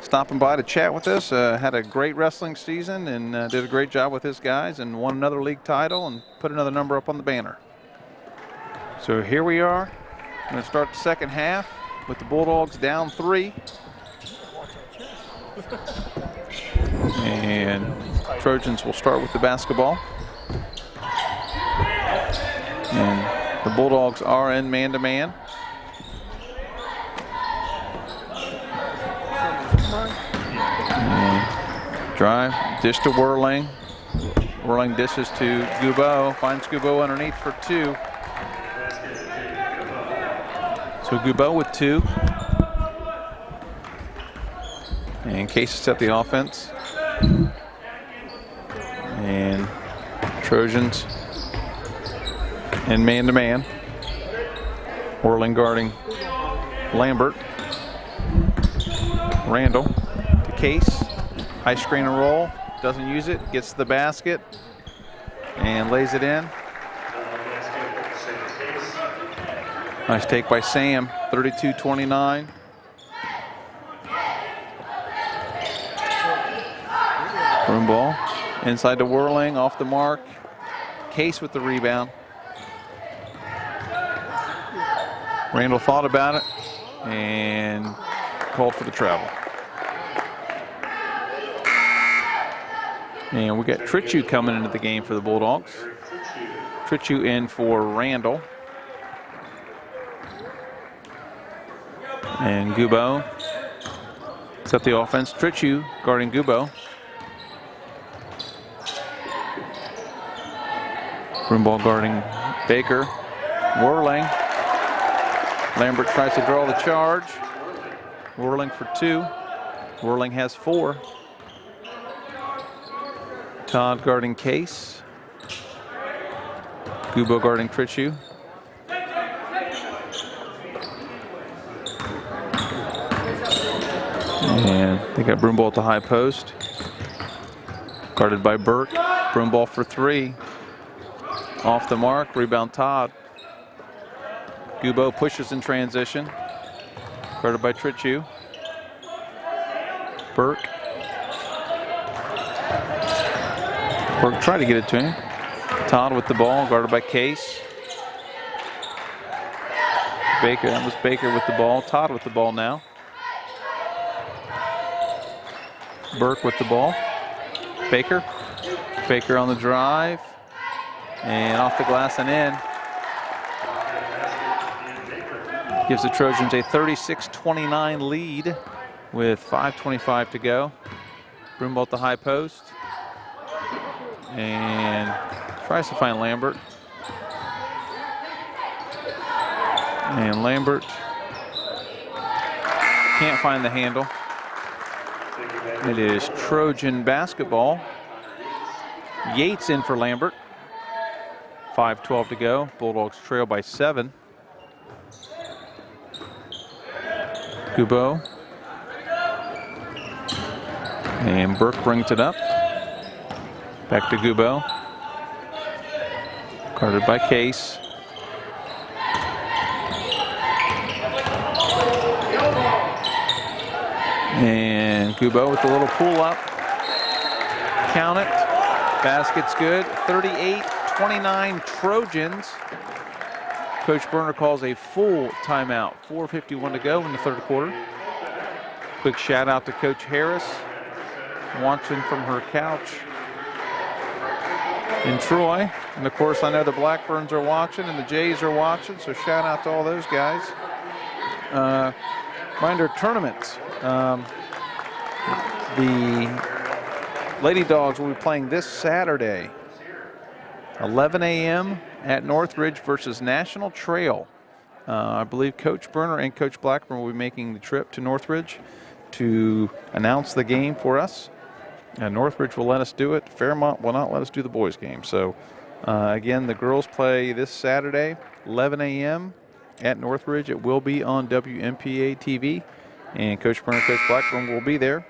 stopping by to chat with us. Had a great wrestling season and did a great job with his guys and won another league title and put another number up on the banner. So here we are. I'm going to start the second half with the Bulldogs down 3. And Trojans will start with the basketball. And the Bulldogs are in man-to-man. Drive, dish to Whirling. Whirling dishes to Goubeau, finds Goubeau underneath for 2. So Goubeau with 2. And Case set the offense. And Trojans in man-to-man. Whirling guarding Lambert. Randall to Case. High screen and roll. Doesn't use it. Gets to the basket. And lays it in. Nice take by Sam. 32-29. Room ball. Inside to Whirling. Off the mark. Case with the rebound. Randall thought about it and called for the travel. And we got Trichu coming into the game for the Bulldogs. Trichu in for Randall. And Goubeau set the offense. Trichu guarding Goubeau. Room ball guarding Baker. Whirling. Lambert tries to draw the charge. Whirling for 2. Whirling has 4. Todd guarding Case. Goubeau guarding Trichu. And they got Broomball at the high post. Guarded by Burke. Broomball for 3. Off the mark. Rebound Todd. Goubeau pushes in transition. Guarded by Trichu. Burke. Burke tried to get it to him. Todd with the ball, guarded by Case. Baker, that was Baker with the ball. Todd with the ball now. Burke with the ball. Baker. Baker on the drive. And off the glass and in. Gives the Trojans a 36-29 lead with 5:25 to go. Broomball at the high post. And tries to find Lambert. And Lambert can't find the handle. It is Trojan basketball. Yates in for Lambert. 5:12 to go. Bulldogs trail by 7. Gubeau. And Burke brings it up. Back to Gubeau. Guarded by Case. And Gubeau with a little pull up. Count it. Basket's good. 38-29 Trojans. Coach Berner calls a full timeout. 4:51 to go in the third quarter. Quick shout out to Coach Harris, watching from her couch in Troy. And of course, I know the Blackburns are watching and the Jays are watching, so shout out to all those guys. Reminder tournaments. The Lady Dogs will be playing this Saturday, 11 a.m. at Northridge versus National Trail. I believe Coach Berner and Coach Blackburn will be making the trip to Northridge to announce the game for us. Northridge will let us do it. Fairmont will not let us do the boys' game. So, again, the girls play this Saturday, 11 a.m. at Northridge. It will be on WMPA TV, and Coach Berner and Coach Blackburn will be there.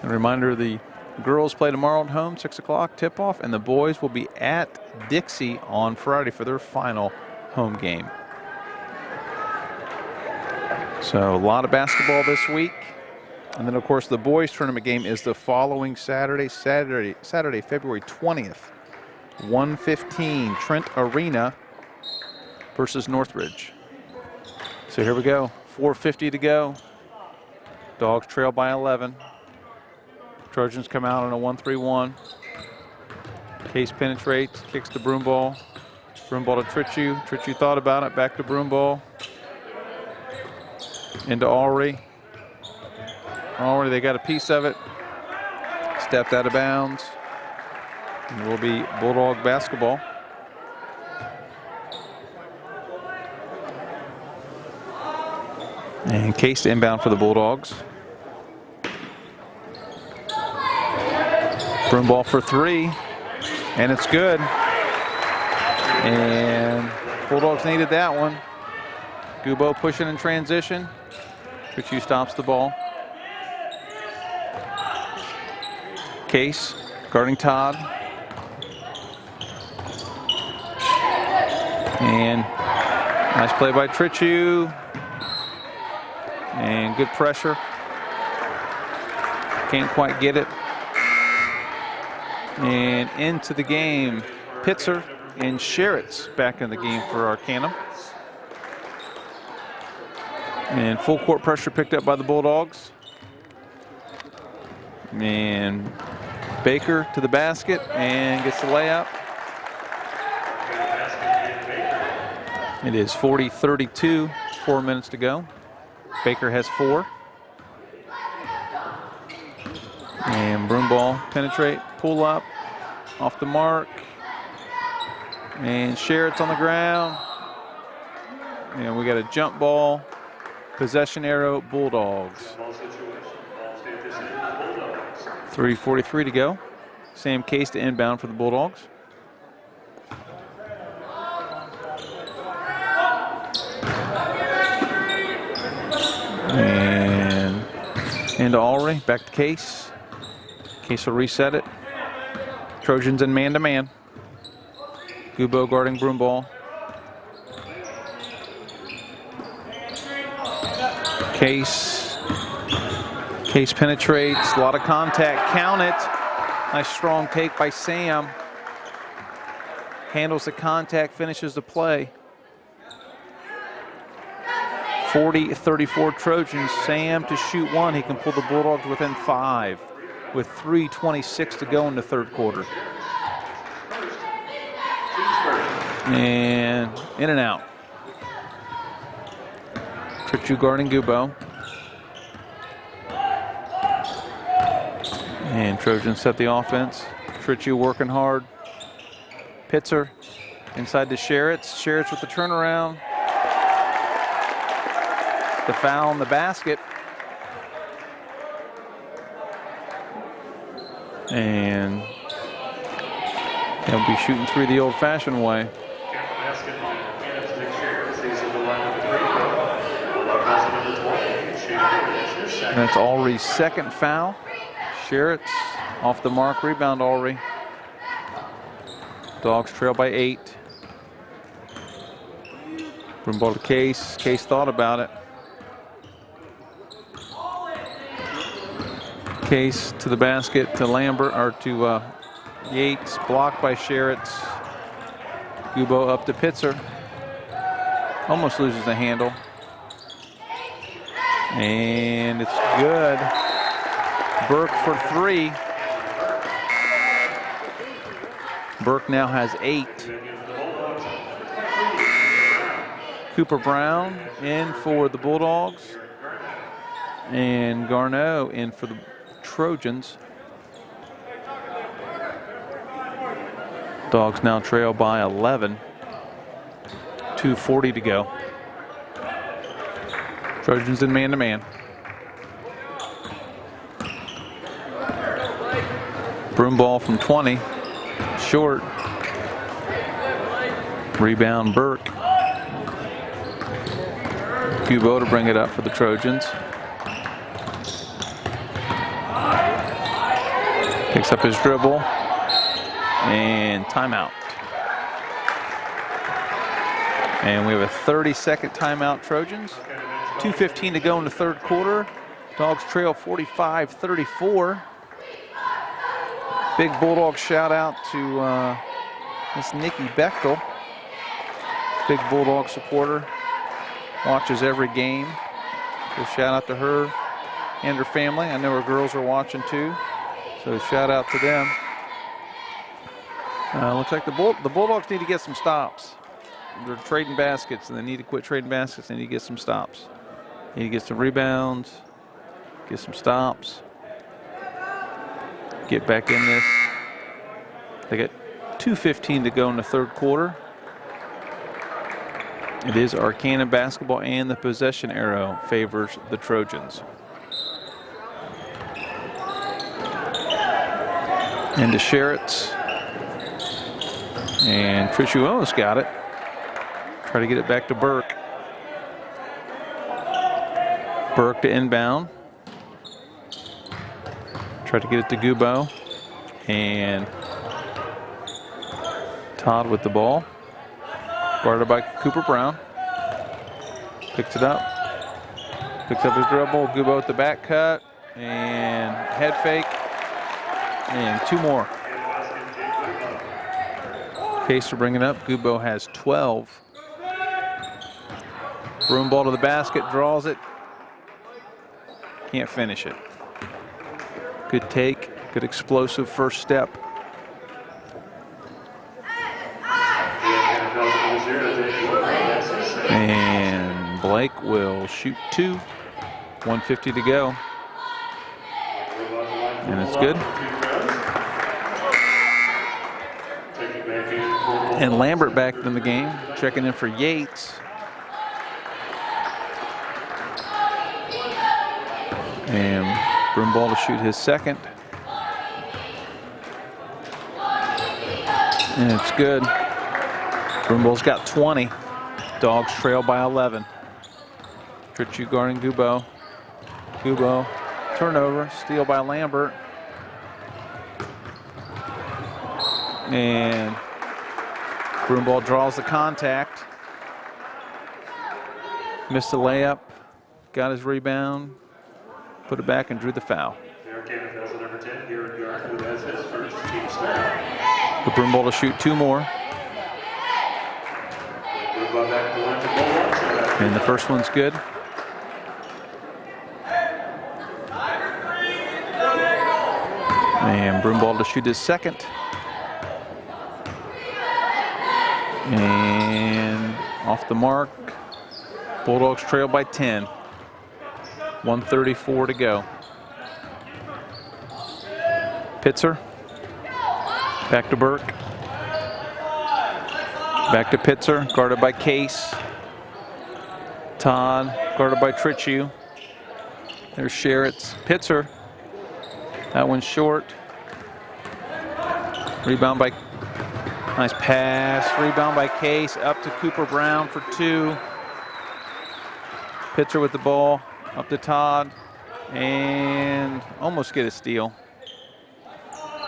A reminder, the girls play tomorrow at home, 6 o'clock tip-off, and the boys will be at Dixie on Friday for their final home game. So a lot of basketball this week. And then, of course, the boys tournament game is the following Saturday, February 20th, 1:15, Trent Arena versus Northridge. So here we go, 4:50 to go. Dogs trail by 11. Trojans come out on a 1-3-1. Case penetrates, kicks the broom ball. Broom ball to Tritchu. Tritchu thought about it, back to broom ball. Into Alry. Already they got a piece of it. Stepped out of bounds. And will be Bulldog basketball. And Case inbound for the Bulldogs. Broom ball for 3. And it's good. And Bulldogs needed that one. Gubeau pushing in transition. Tritchu stops the ball. Case guarding Todd. And nice play by Tritchu. And good pressure. Can't quite get it. And into the game, Pitzer and Sherritt's back in the game for Arcanum. And full court pressure picked up by the Bulldogs. And Baker to the basket and gets the layup. It is 40-32, 4 minutes to go. Baker has 4. And broom ball penetrate, pull up, off the mark. And Sherritt's on the ground. And we got a jump ball. Possession arrow, Bulldogs. 3:43 to go. Sam Case to inbound for the Bulldogs. And into Alry, back to Case. Case will reset it. Trojans in man-to-man. Gubeau guarding broom ball. Case penetrates, a lot of contact, count it. Nice strong take by Sam. Handles the contact, finishes the play. 40-34 Trojans. Sam to shoot 1. He can pull the Bulldogs within 5 with 3:26 to go in the third quarter. And in and out. Tritchu guarding Gubeau. And Trojans set the offense. Tritchu working hard. Pitzer inside to Sherritt's. Sherritt's with the turnaround. The foul on the basket. And They'll be shooting through the old-fashioned way. And that's Ulry's second foul. Sherritt's off the mark, rebound Ulry. Dogs trail by 8. Broom ball to Case. Case thought about it. Case to the basket to Lambert, or to Yates, blocked by Sherritt's. Gubo up to Pitzer. Almost loses the handle. And it's good. Burke for 3. Burke now has 8. Cooper Brown in for the Bulldogs. And Garneau in for the Trojans. Dogs now trail by 11. 2:40 to go. Trojans in man-to-man. Broom ball from 20. Short. Rebound Burke. Gubo to bring it up for the Trojans. Picks up his dribble. And timeout. And we have a 30-second timeout, Trojans. 2:15 to go in the third quarter. Dogs trail 45-34. Big Bulldog shout out to Miss Nikki Bechtel. Big Bulldog supporter. Watches every game. So shout out to her and her family. I know her girls are watching too. So shout out to them. Looks like the Bulldogs need to get some stops. They're trading baskets, and they need to quit trading baskets. They need to get some stops. They need to get some rebounds, get some stops, get back in this. They got 2:15 to go in the third quarter. It is Arcanum basketball, and the possession arrow favors the Trojans. Into Sherritt's. And Trishuonis got it. Try to get it back to Burke. Burke to inbound. Try to get it to Gubo. And Todd with the ball. Guarded by Cooper Brown. Picks it up. Picks up his dribble. Gubo at the back cut. And head fake. And 2 more. Case to bring it up. Gubo has 12. Broom ball to the basket, draws it. Can't finish it. Good take, good explosive first step. And Blake will shoot 2. 1:50 to go. And it's good. And Lambert back in the game, checking in for Yates. And Broom ball to shoot his second. And it's good. Broom ball's got 20. Dogs trail by 11. Tritchu guarding Gubo. Gubo, turnover, steal by Lambert. And Broom ball draws the contact. Missed the layup, got his rebound, put it back and drew the foul. The Broom ball to shoot 2 more. And the first one's good. And Broom ball to shoot his second. And off the mark. Bulldogs trail by 10. 1:34 to go. Pitzer. Back to Burke. Back to Pitzer, guarded by Case. Todd, guarded by Tritchu. There's Sherritt's. Pitzer. That one's short. Rebound by Nice pass, rebound by Case, up to Cooper Brown for 2. Pitcher with the ball, up to Todd, and almost get a steal.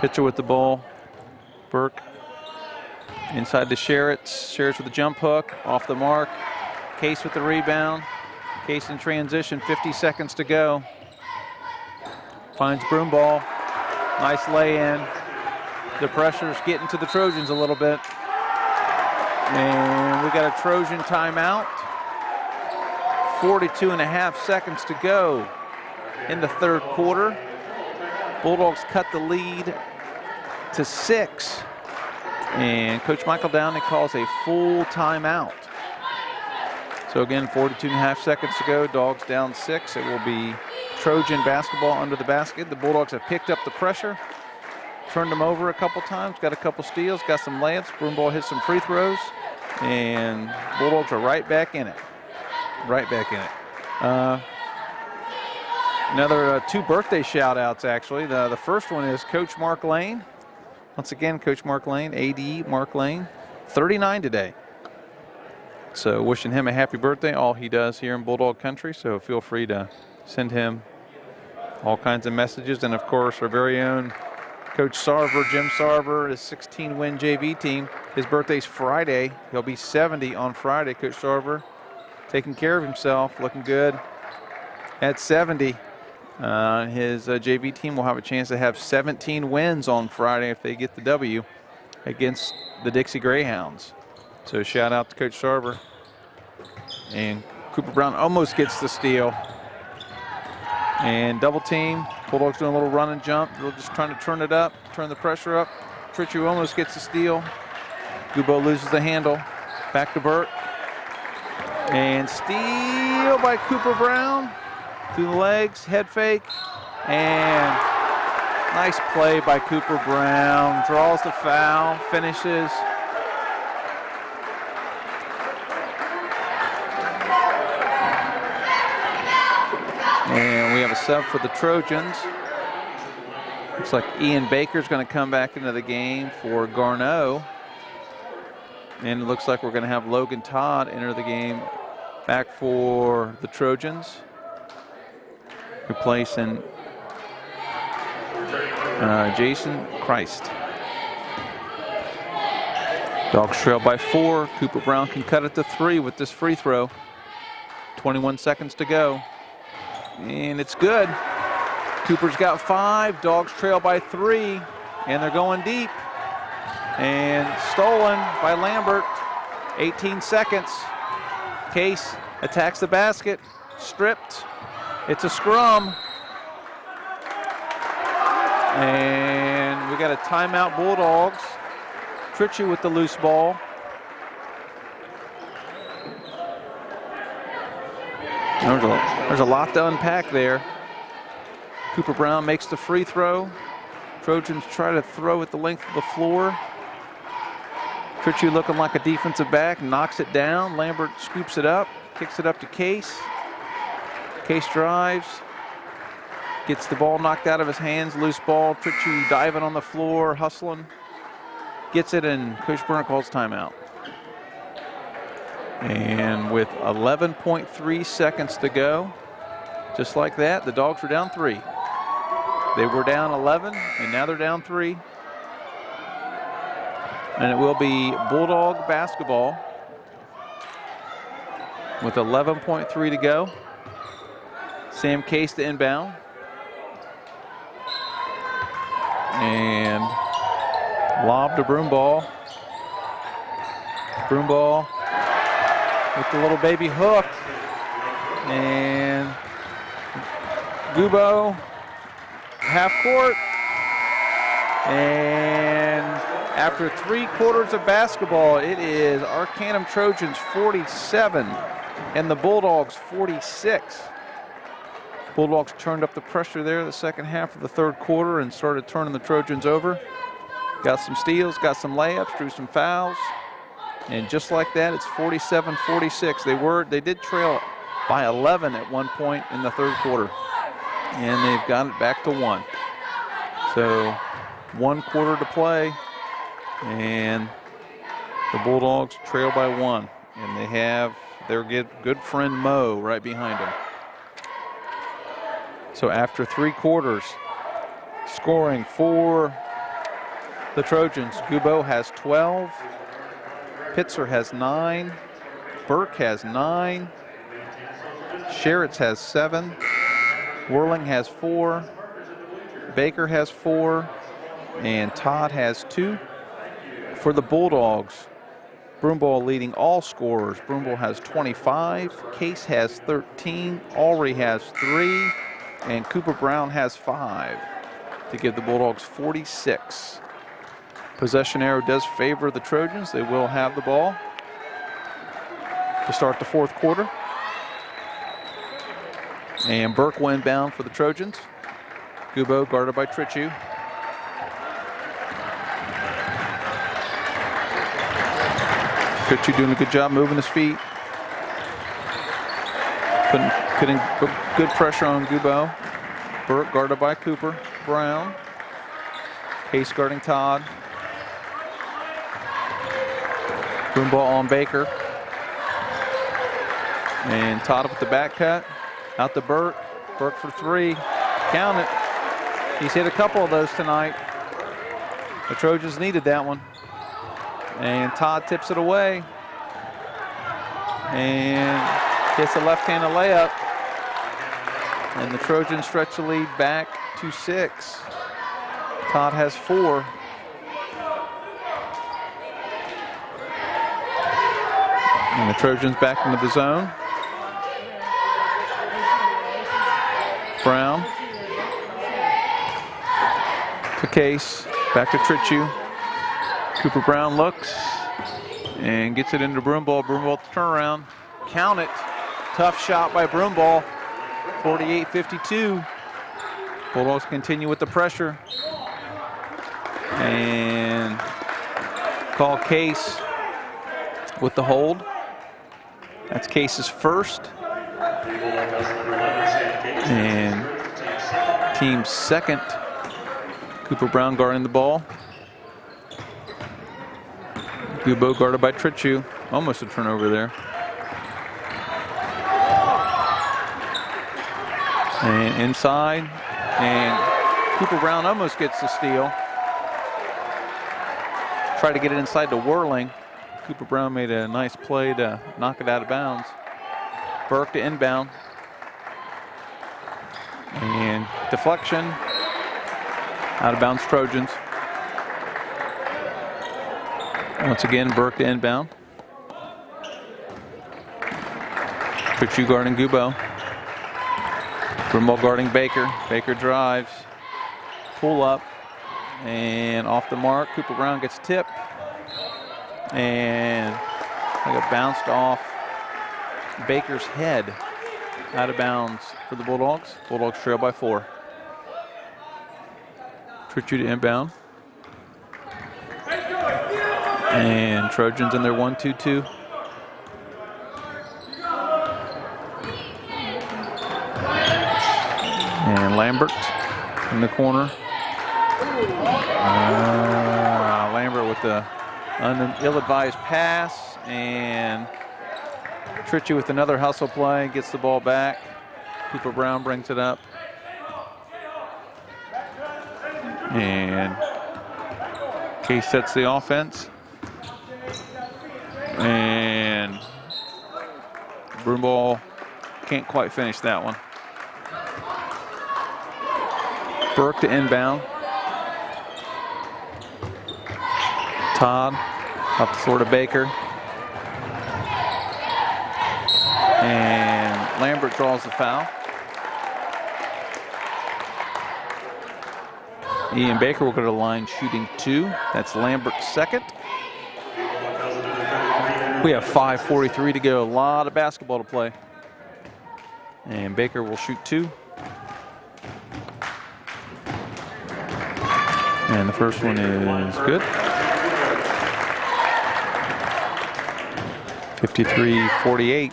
Pitcher with the ball, Burke. Inside to Sherritts. Sherritts with the jump hook, off the mark. Case with the rebound. Case in transition, 50 seconds to go. Finds Broomball. Nice lay-in. The pressure's getting to the Trojans a little bit. And we got a Trojan timeout. 42.5 seconds to go in the third quarter. Bulldogs cut the lead to 6. And Coach Michael Downey calls a full timeout. So again, 42.5 seconds to go. Dogs down 6. It will be Trojan basketball under the basket. The Bulldogs have picked up the pressure, turned them over a couple times, got a couple steals, got some layups. Broomball hit some free throws, and Bulldogs are right back in it. Right back in it. Another 2 birthday shout outs actually. The first one is Coach Mark Lane. Once again, Coach Mark Lane, AD Mark Lane, 39 today. So wishing him a happy birthday, all he does here in Bulldog Country. So feel free to send him all kinds of messages. And of course, our very own Coach Sarver, Jim Sarver, his 16-win JV team. His birthday's Friday. He'll be 70 on Friday. Coach Sarver taking care of himself, looking good at 70. His JV team will have a chance to have 17 wins on Friday if they get the W against the Dixie Greyhounds. So shout out to Coach Sarver. And Cooper Brown almost gets the steal. And double team. Bulldogs doing a little run and jump. They're just trying to turn it up, turn the pressure up. Tritchu almost gets the steal. Gubo loses the handle. Back to Burke. And steal by Cooper Brown. Through the legs, head fake, and nice play by Cooper Brown. Draws the foul, finishes. And we have a sub for the Trojans. Looks like Ian Baker's going to come back into the game for Garneau. And it looks like we're going to have Logan Todd enter the game back for the Trojans, replacing Jason Christ. Dogs trail by 4. Cooper Brown can cut it to 3 with this free throw. 21 seconds to go. And it's good. Cooper's got 5. Dogs trail by 3. And they're going deep. And stolen by Lambert. 18 seconds. Case attacks the basket. Stripped. It's a scrum. And we got a timeout, Bulldogs. Tritchu with the loose ball. There's a lot to unpack there. Cooper Brown makes the free throw. Trojans try to throw at the length of the floor. Tritchu looking like a defensive back, knocks it down. Lambert scoops it up, kicks it up to Case. Case drives, gets the ball knocked out of his hands, loose ball. Tritchu diving on the floor, hustling. Gets it, and Coach Burner calls timeout. And with 11.3 seconds to go, just like that, the Dogs were down 3. They were down 11, and now they're down 3. And it will be Bulldog basketball with 11.3 to go. Sam Case to inbound. And lob to Broomball. Broomball with the little baby hook. And Gubo, half court. And after 3 quarters of basketball, it is Arcanum Trojans 47 and the Bulldogs 46. Bulldogs turned up the pressure there the second half of the third quarter and started turning the Trojans over. Got some steals, got some layups, drew some fouls. And just like that, it's 47-46. They did trail by 11 at one point in the third quarter. And they've got it back to 1. So 1 quarter to play. And The Bulldogs trail by 1, and they have their good friend Mo right behind them. So after 3 quarters, scoring for the Trojans, Gubo has 12, Pitzer has 9, Burke has 9, Sheritz has 7, Whirling has 4, Baker has 4, and Todd has 2. For the Bulldogs, Broomball leading all scorers. Broomball has 25, Case has 13, Alry has 3, and Cooper Brown has 5 to give the Bulldogs 46. Possession arrow does favor the Trojans. They will have the ball to start the 4th quarter. And Burke will inbound for the Trojans. Gubo guarded by Trichu. Trichu doing a good job moving his feet. Putting good pressure on Gubo. Burke guarded by Cooper Brown. Case guarding Todd. Broomball on Baker. And Todd with the back cut. Out to Burke. Burke for 3. Count it. He's hit a couple of those tonight. The Trojans needed that one. And Todd tips it away. And gets a left-handed layup. And the Trojans stretch the lead back to 6. Todd has 4. And the Trojans back into the zone. Brown to Case, back to Trichu. Cooper Brown looks and gets it into Broomball. Broomball to turnaround. Count it. Tough shot by Broomball. 48-52. Bulldogs continue with the pressure. And call Case with the hold. That's Case's first. And team's second. Cooper Brown guarding the ball. Gubo guarded by Trichu. Almost a turnover there. And inside. And Cooper Brown almost gets the steal. Try to get it inside to Whirling. Cooper Brown made a nice play to knock it out of bounds. Burke to inbound. And deflection. Out of bounds Trojans. Once again, Burke to inbound. Trichu guarding Gubo. Broomball guarding Baker. Baker drives. Pull up. And off the mark. Cooper Brown gets tipped. And I got bounced off Baker's head. Out of bounds for the Bulldogs. Bulldogs trail by 4. Trichu to inbound. And Trojans in their 1-2-2. And Lambert in the corner. Lambert with the ill-advised pass. And Trichu with another hustle play, gets the ball back. Cooper Brown brings it up. And Case sets the offense. And Broomball can't quite finish that one. Burke to inbound. Todd up the floor to Baker. And Lambert draws the foul. Ian Baker will go to the line shooting 2. That's Lambert's second. We have 5:43 to go. A lot of basketball to play. And Baker will shoot 2. And the first one is good. 53-48.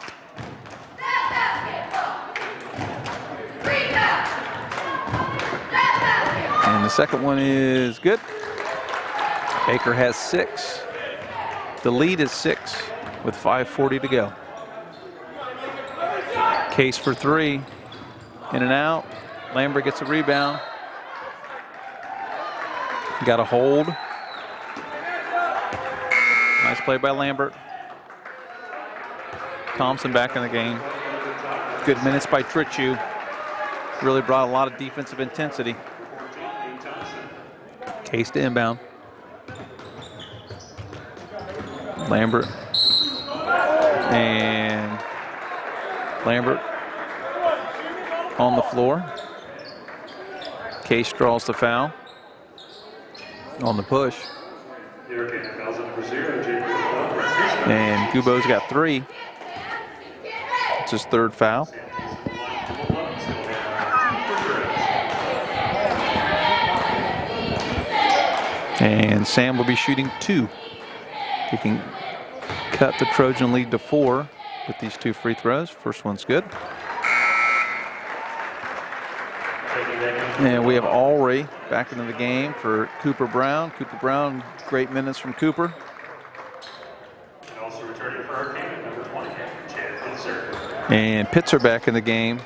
And the second one is good. Baker has 6. The lead is 6 with 5:40 to go. Case for 3. In and out. Lambert gets a rebound. Got a hold. Nice play by Lambert. Thompson back in the game. Good minutes by Trichu. Really brought a lot of defensive intensity. Case to inbound. Lambert. And Lambert on the floor. Case draws the foul on the push. And Gubo's got 3. It's his 3rd foul. And Sam will be shooting 2. He can cut the Trojan lead to 4 with these 2 free throws. First one's good. And we have Alry back into the game for Cooper Brown. Cooper Brown, great minutes from Cooper. Also returning for Arcanum, number 20, Chad Pitzer. And Pitzer back in the game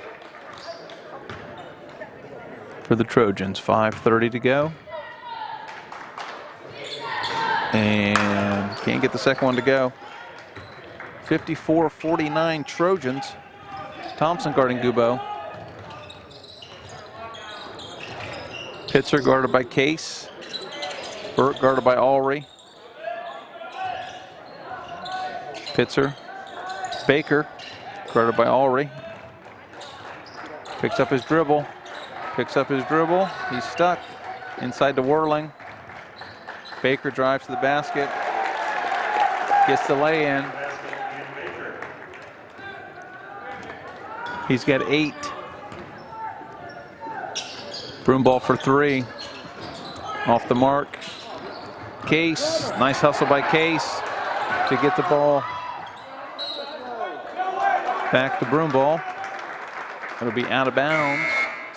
for the Trojans. 5:30 to go. And can't get the second one to go. 54-49 Trojans. Thompson guarding Gubo. Pitzer guarded by Case. Burke guarded by Alry. Pitzer. Baker guarded by Alry. Picks up his dribble. Picks up his dribble. He's stuck inside to Whirling. Baker drives to the basket. Gets the lay-in. He's got 8. Broom ball for 3. Off the mark. Case. Nice hustle by Case to get the ball back to Broom ball. It'll be out of bounds.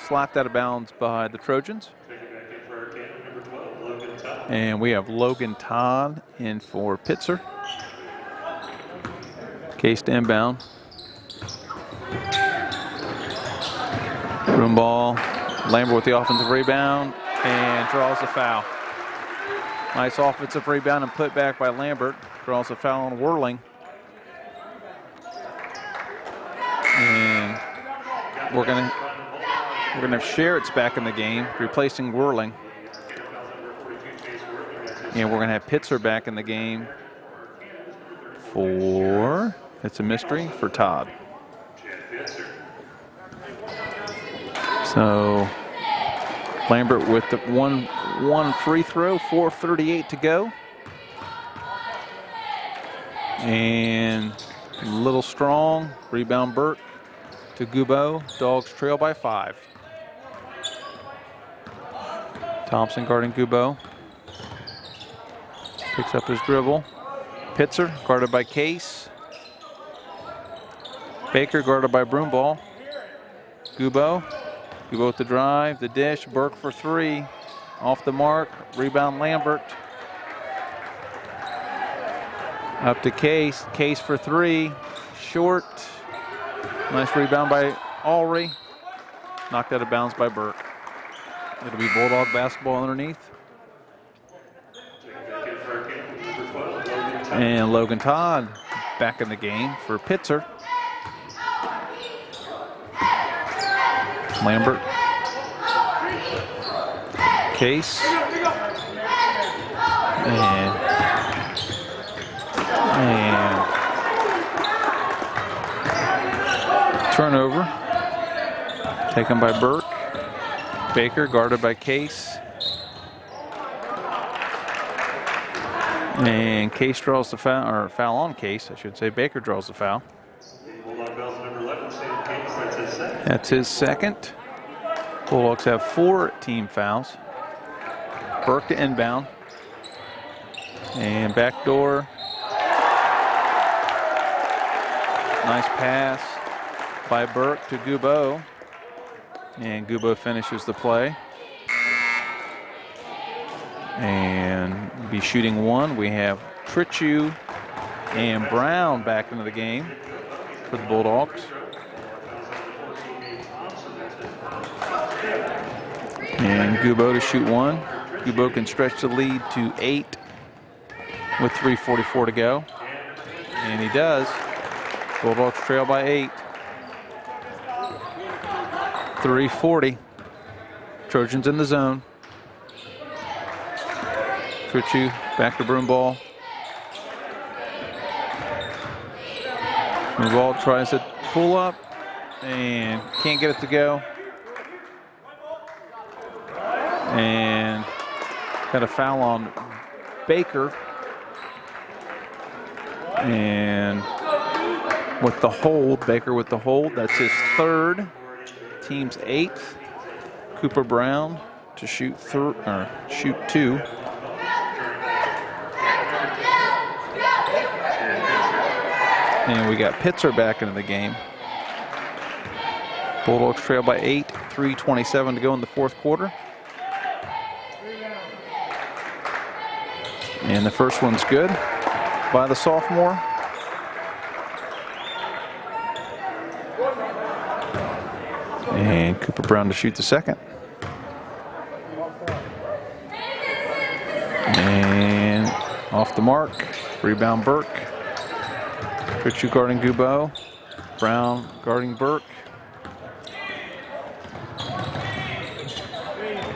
Slapped out of bounds by the Trojans. And we have Logan Todd in for Pitzer. Case to inbound. Broom ball. Lambert with the offensive rebound and draws a foul. Nice offensive rebound and put back by Lambert. Draws a foul on Whirling. And we're gonna have Sherritt's back in the game, replacing Whirling. And we're gonna have Pitzer back in the game for, it's a mystery, for Todd. So Lambert with the one free throw, 4:38 to go. And a little strong, rebound Burke to Gubo. Dogs trail by 5. Thompson guarding Gubo. Picks up his dribble. Pitzer guarded by Case. Baker guarded by Broomball. Gubo. Gubo with the drive, the dish, Burke for 3. Off the mark, rebound Lambert. Up to Case, Case for 3. Short. Nice rebound by Alry. Knocked out of bounds by Burke. It'll be Bulldog basketball underneath. And Logan Todd back in the game for Pitzer. Lambert. Case. And turnover. Taken by Burke. Baker guarded by Case. And Case draws the foul, or foul on Case, I should say. Baker draws the foul. That's his second. Bulldogs have 4 team fouls. Burke to inbound. And backdoor. Nice pass by Burke to Gubo. And Gubo finishes the play. And be shooting 1. We have Trichu and Brown back into the game for the Bulldogs. And Gubo to shoot one. Gubo can stretch the lead to 8 with 3:44 to go. And he does. Bulldogs trail by 8. 3:40. Trojans in the zone. Trichu back to Broomball. Broomball tries to pull up and can't get it to go. And got a foul on Baker. And with the hold, Baker with the hold, that's his 3rd, team's 8th. Cooper Brown to shoot 2. And we got Pitzer back into the game. Bulldogs trail by 8, 3:27 to go in the 4th quarter. And the first one's good by the sophomore. And Cooper Brown to shoot the second. And off the mark. Rebound Burke. Trichu guarding Gubo. Brown guarding Burke.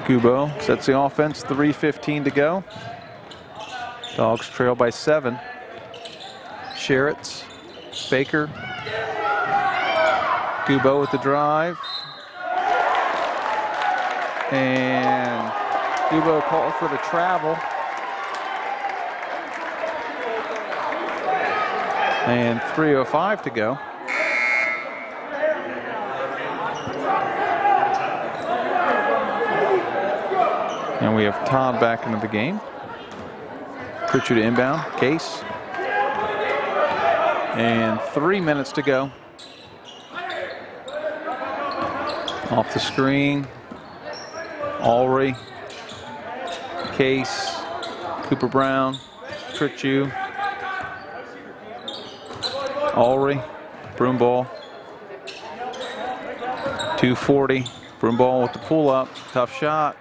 Gubo sets the offense, 3:15 to go. Dogs trail by 7. Sherritts, Baker, Gubo with the drive. And Gubo called for the travel. And 3:05 to go. And we have Todd back into the game. Trichu to inbound, Case. And 3 minutes to go. Off the screen. Alry, Case, Cooper Brown, Trichu, Alry, Broomball. 2:40. Broomball with the pull up, tough shot.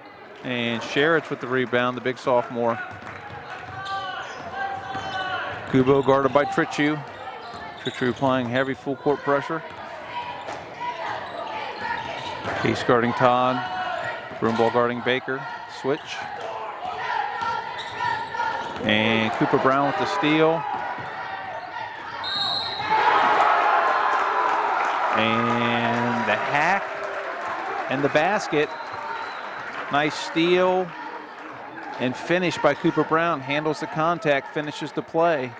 And Sherritts with the rebound, the big sophomore. Gubo guarded by Trichu. Trichu applying heavy full court pressure. Case guarding Todd. Broomball guarding Baker. Switch. And Cooper Brown with the steal. And the hack and the basket. Nice steal and finish by Cooper Brown. Handles the contact, finishes the play.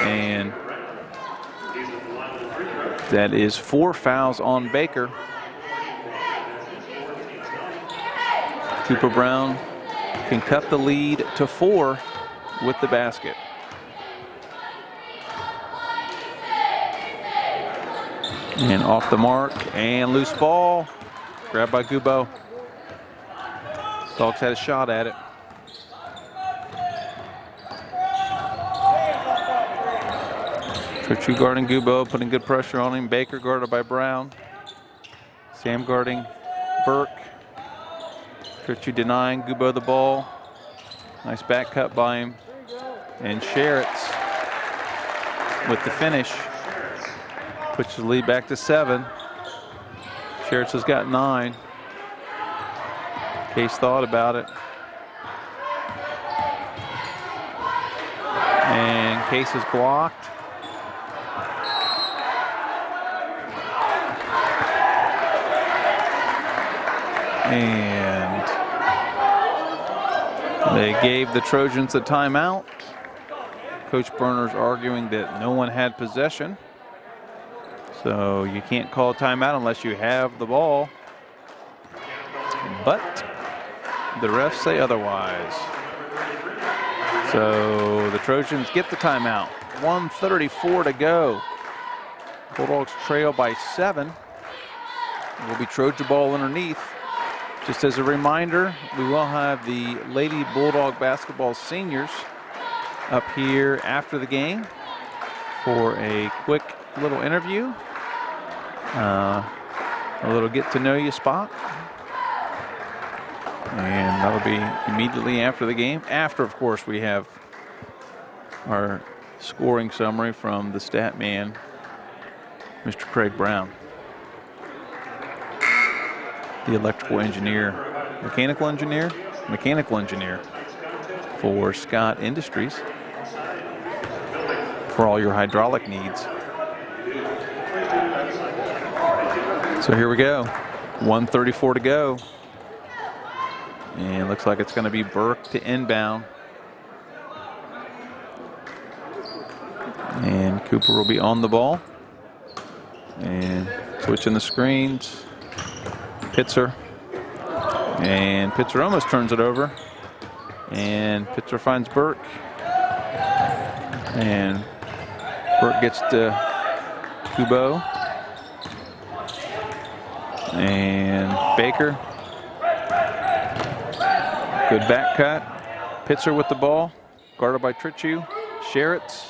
And that is 4 fouls on Baker. Cooper Brown can cut the lead to 4 with the basket. And off the mark and loose ball. Grabbed by Gubo. Dogs had a shot at it. Trichu guarding Gubo, putting good pressure on him. Baker guarded by Brown. Sam guarding Burke. Trichu denying Gubo the ball. Nice back cut by him. And Sherritts with the finish. Puts the lead back to 7. Sherritts has got 9. Case thought about it. And Case is blocked. And they gave the Trojans a timeout. Coach Berner's arguing that no one had possession. So you can't call a timeout unless you have the ball. But the refs say otherwise. So the Trojans get the timeout. 1:34 to go. Bulldogs trail by 7. It will be Trojan ball underneath. Just as a reminder, we will have the Lady Bulldog basketball seniors up here after the game for a quick little interview, a little get to know you spot. And that'll be immediately after the game. After, of course, we have our scoring summary from the stat man, Mr. Craig Brown, the electrical engineer, mechanical engineer for Scott Industries for all your hydraulic needs. So here we go, 1:34 to go. And looks like it's going to be Burke to inbound. And Cooper will be on the ball. And switching the screens. Pitzer. And Pitzer almost turns it over. And Pitzer finds Burke. And Burke gets to Kubo. And Baker. Good back cut. Pitzer with the ball. Guarded by Trichu. Sherritts.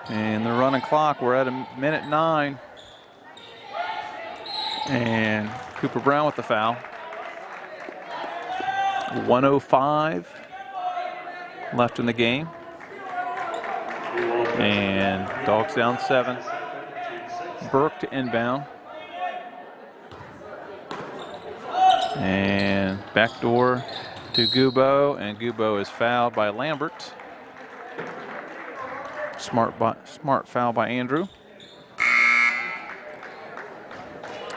And the running clock. We're at a minute 9. And Cooper Brown with the foul. 1:05 left in the game. And Dogs down 7. Burke to inbound. And backdoor to Gubo, and Gubo is fouled by Lambert. Smart foul by Andrew.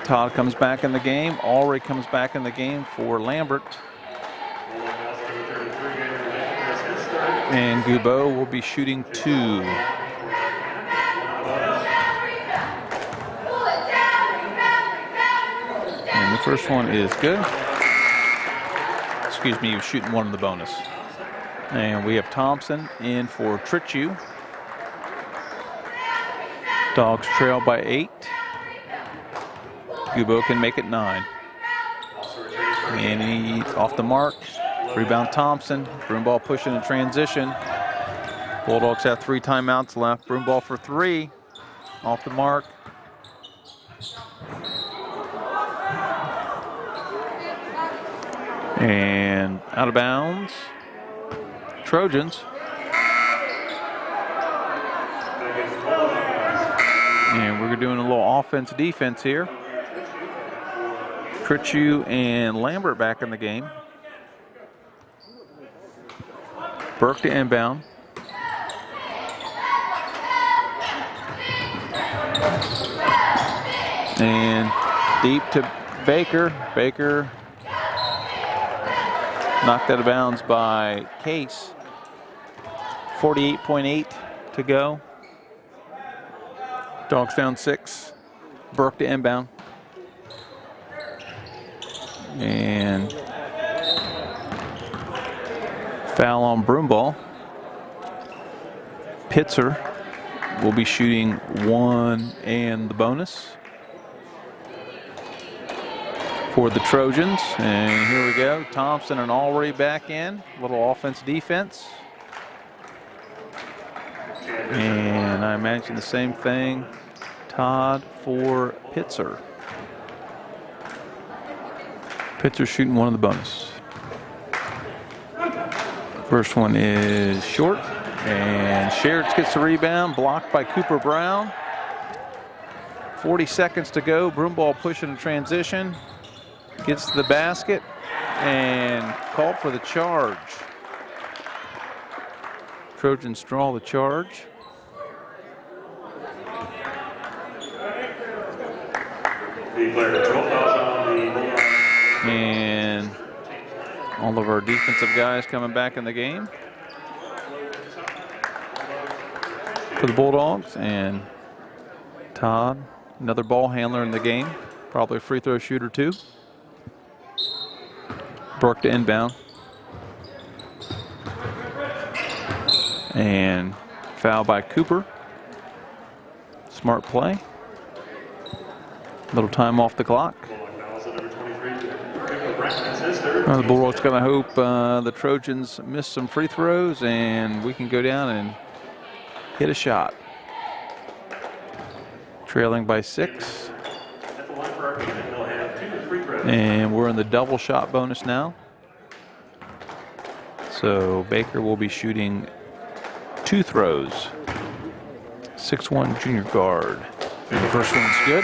Todd comes back in the game. Ulrich comes back in the game for Lambert. And Gubo will be shooting 2. And the first one is good. Excuse me, he was shooting 1 in the bonus. And we have Thompson in for Trichu. Dogs trail by 8. Gubo can make it 9. And he's off the mark. Rebound Thompson. Broom ball pushing in transition. Bulldogs have 3 timeouts left. Broom ball for 3. Off the mark. And out of bounds. Trojans. And we're doing a little offense-defense here. Trichu and Lambert back in the game. Burke to inbound. And deep to Baker. Baker knocked out of bounds by Case. 48.8 to go. Dogs down 6. Burke to inbound. And foul on Broomball. Pitzer will be shooting 1 and the bonus for the Trojans. And here we go. Thompson and Already back in. Little offense defense. And I imagine the same thing. Todd for Pitzer. Pitzer shooting 1 of the bonus. First one is short. And Sherritts gets the rebound. Blocked by Cooper Brown. 40 seconds to go. Broomball pushing in transition. Gets to the basket. And called for the charge. Trojans draw the charge. And all of our defensive guys coming back in the game for the Bulldogs. And Todd, another ball handler in the game, probably a free throw shooter too. Burke to inbound. And foul by Cooper. Smart play. Little time off the clock. Well, the Bulldogs going to hope the Trojans miss some free throws and we can go down and hit a shot. Trailing by 6. And we're in the double shot bonus now. So Baker will be shooting 2 throws. 6'1" junior guard. And the first one's good.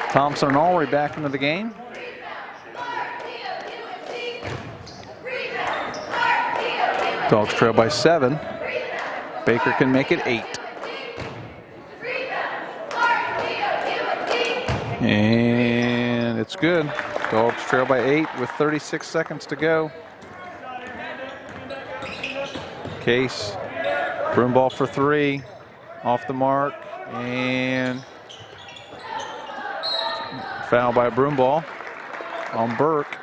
Thompson and Alry back into the game. Dogs trail by 7. Baker can make it 8. And it's good. Dogs trail by 8 with 36 seconds to go. Case, broom ball for 3, off the mark, and foul by a broom ball on Burke.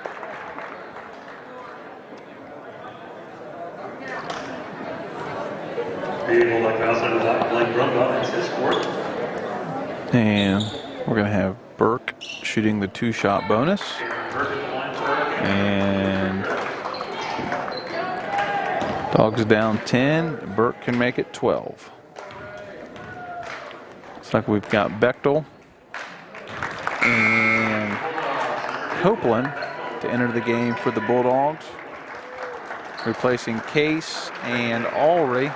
And we're going to have Burke shooting the 2-shot bonus. And Dogs down 10. Burke can make it 12. Looks like we've got Bechtel and Copeland to enter the game for the Bulldogs, replacing Case and Alry.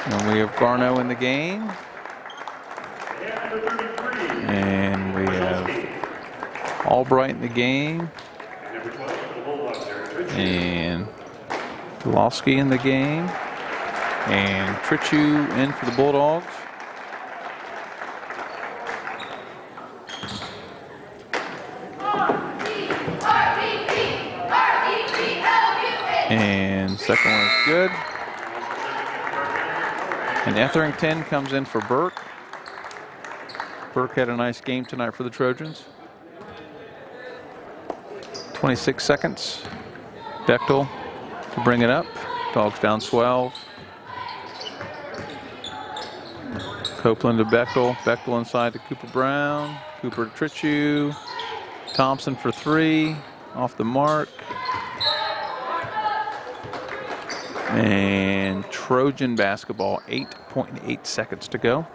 And we have Garneau in the game. And we have Albright in the game. And Pulaski in the game. And Trichu in for the Bulldogs. And second one is good. And Etherington comes in for Burke. Burke had a nice game tonight for the Trojans. 26 seconds. Bechtel to bring it up. Dogs down 12. Copeland to Bechtel. Bechtel inside to Cooper Brown. Cooper to Trichu. Thompson for 3. Off the mark. And Trojan basketball, 8.8 seconds to go.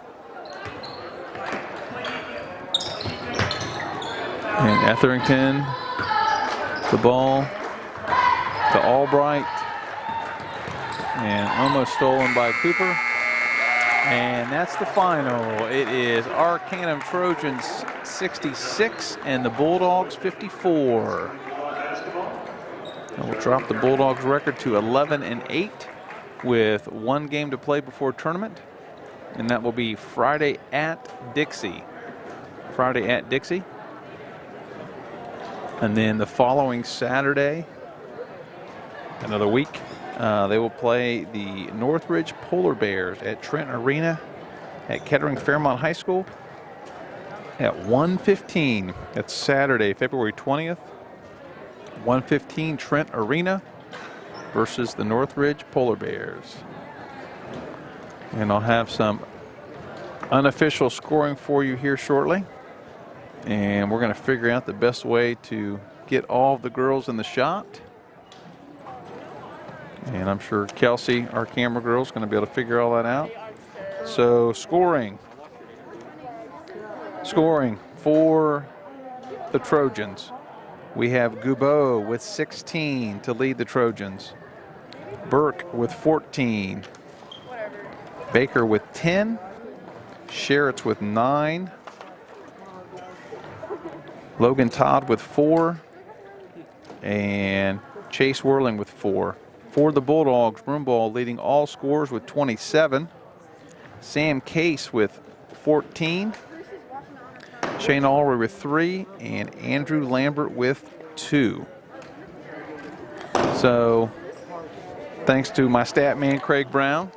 And Etherington, the ball to Albright. And almost stolen by Cooper. And that's the final. It is Arcanum Trojans 66 and the Bulldogs 54. And we'll drop the Bulldogs record to 11-8 with 1 game to play before tournament. And that will be Friday at Dixie. Friday at Dixie. And then the following Saturday, another week, they will play the Northridge Polar Bears at Trent Arena at Kettering Fairmont High School at 1:15. That's Saturday, February 20th. 1:15 Trent Arena versus the Northridge Polar Bears. And I'll have some unofficial scoring for you here shortly. And we're going to figure out the best way to get all of the girls in the shot. And I'm sure Kelsey, our camera girl, is going to be able to figure all that out. So scoring for the Trojans. We have Goubeau with 16 to lead the Trojans. Burke with 14. Baker with 10. Sherritt's with 9. Logan Todd with 4. And Chase Whirling with 4. For the Bulldogs, Broomball leading all scores with 27. Sam Case with 14. Shane Alry with 3, and Andrew Lambert with 2. So, thanks to my stat man, Craig Brown,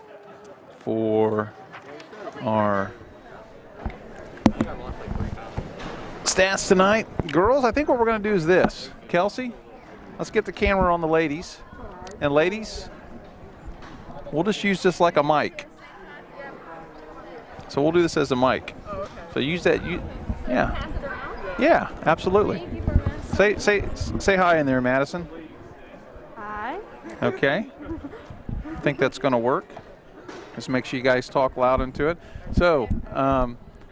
for our stats tonight. Girls, I think what we're going to do is this. Kelsey, let's get the camera on the ladies. And ladies, We'll just use this like a mic. So we'll do this as a mic. Oh, okay. So use that. Yeah. Yeah, absolutely. Say hi in there, Madison. Hi. Okay. Think that's going to work. Just make sure you guys talk loud into it. So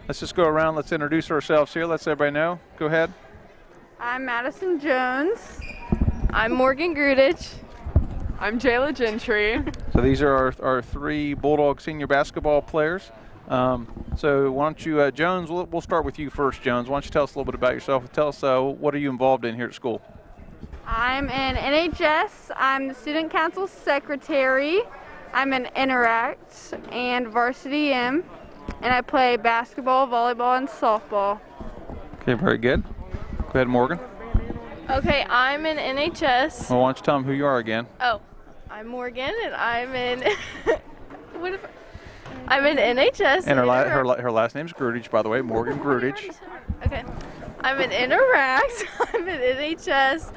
let's just go around. Let's introduce ourselves here. Let's everybody know. Go ahead. I'm Madison Jones. I'm Morgan Grudich. I'm Jayla Gentry. So these are our 3 Bulldog senior basketball players. So why don't you, Jones, we'll start with you first, Jones. Why don't you tell us a little bit about yourself? Tell us what are you involved in here at school? I'm in NHS. I'm the student council secretary. I'm in Interact and Varsity M. And I play basketball, volleyball, and softball. Okay, very good. Go ahead, Morgan. Okay, I'm in NHS. Well, why don't you tell them who you are again? Oh, I'm Morgan, and I'm in. I'm in NHS. And her last name's Grudich, by the way, Morgan Grudich. Okay, I'm in Interact. I'm in NHS,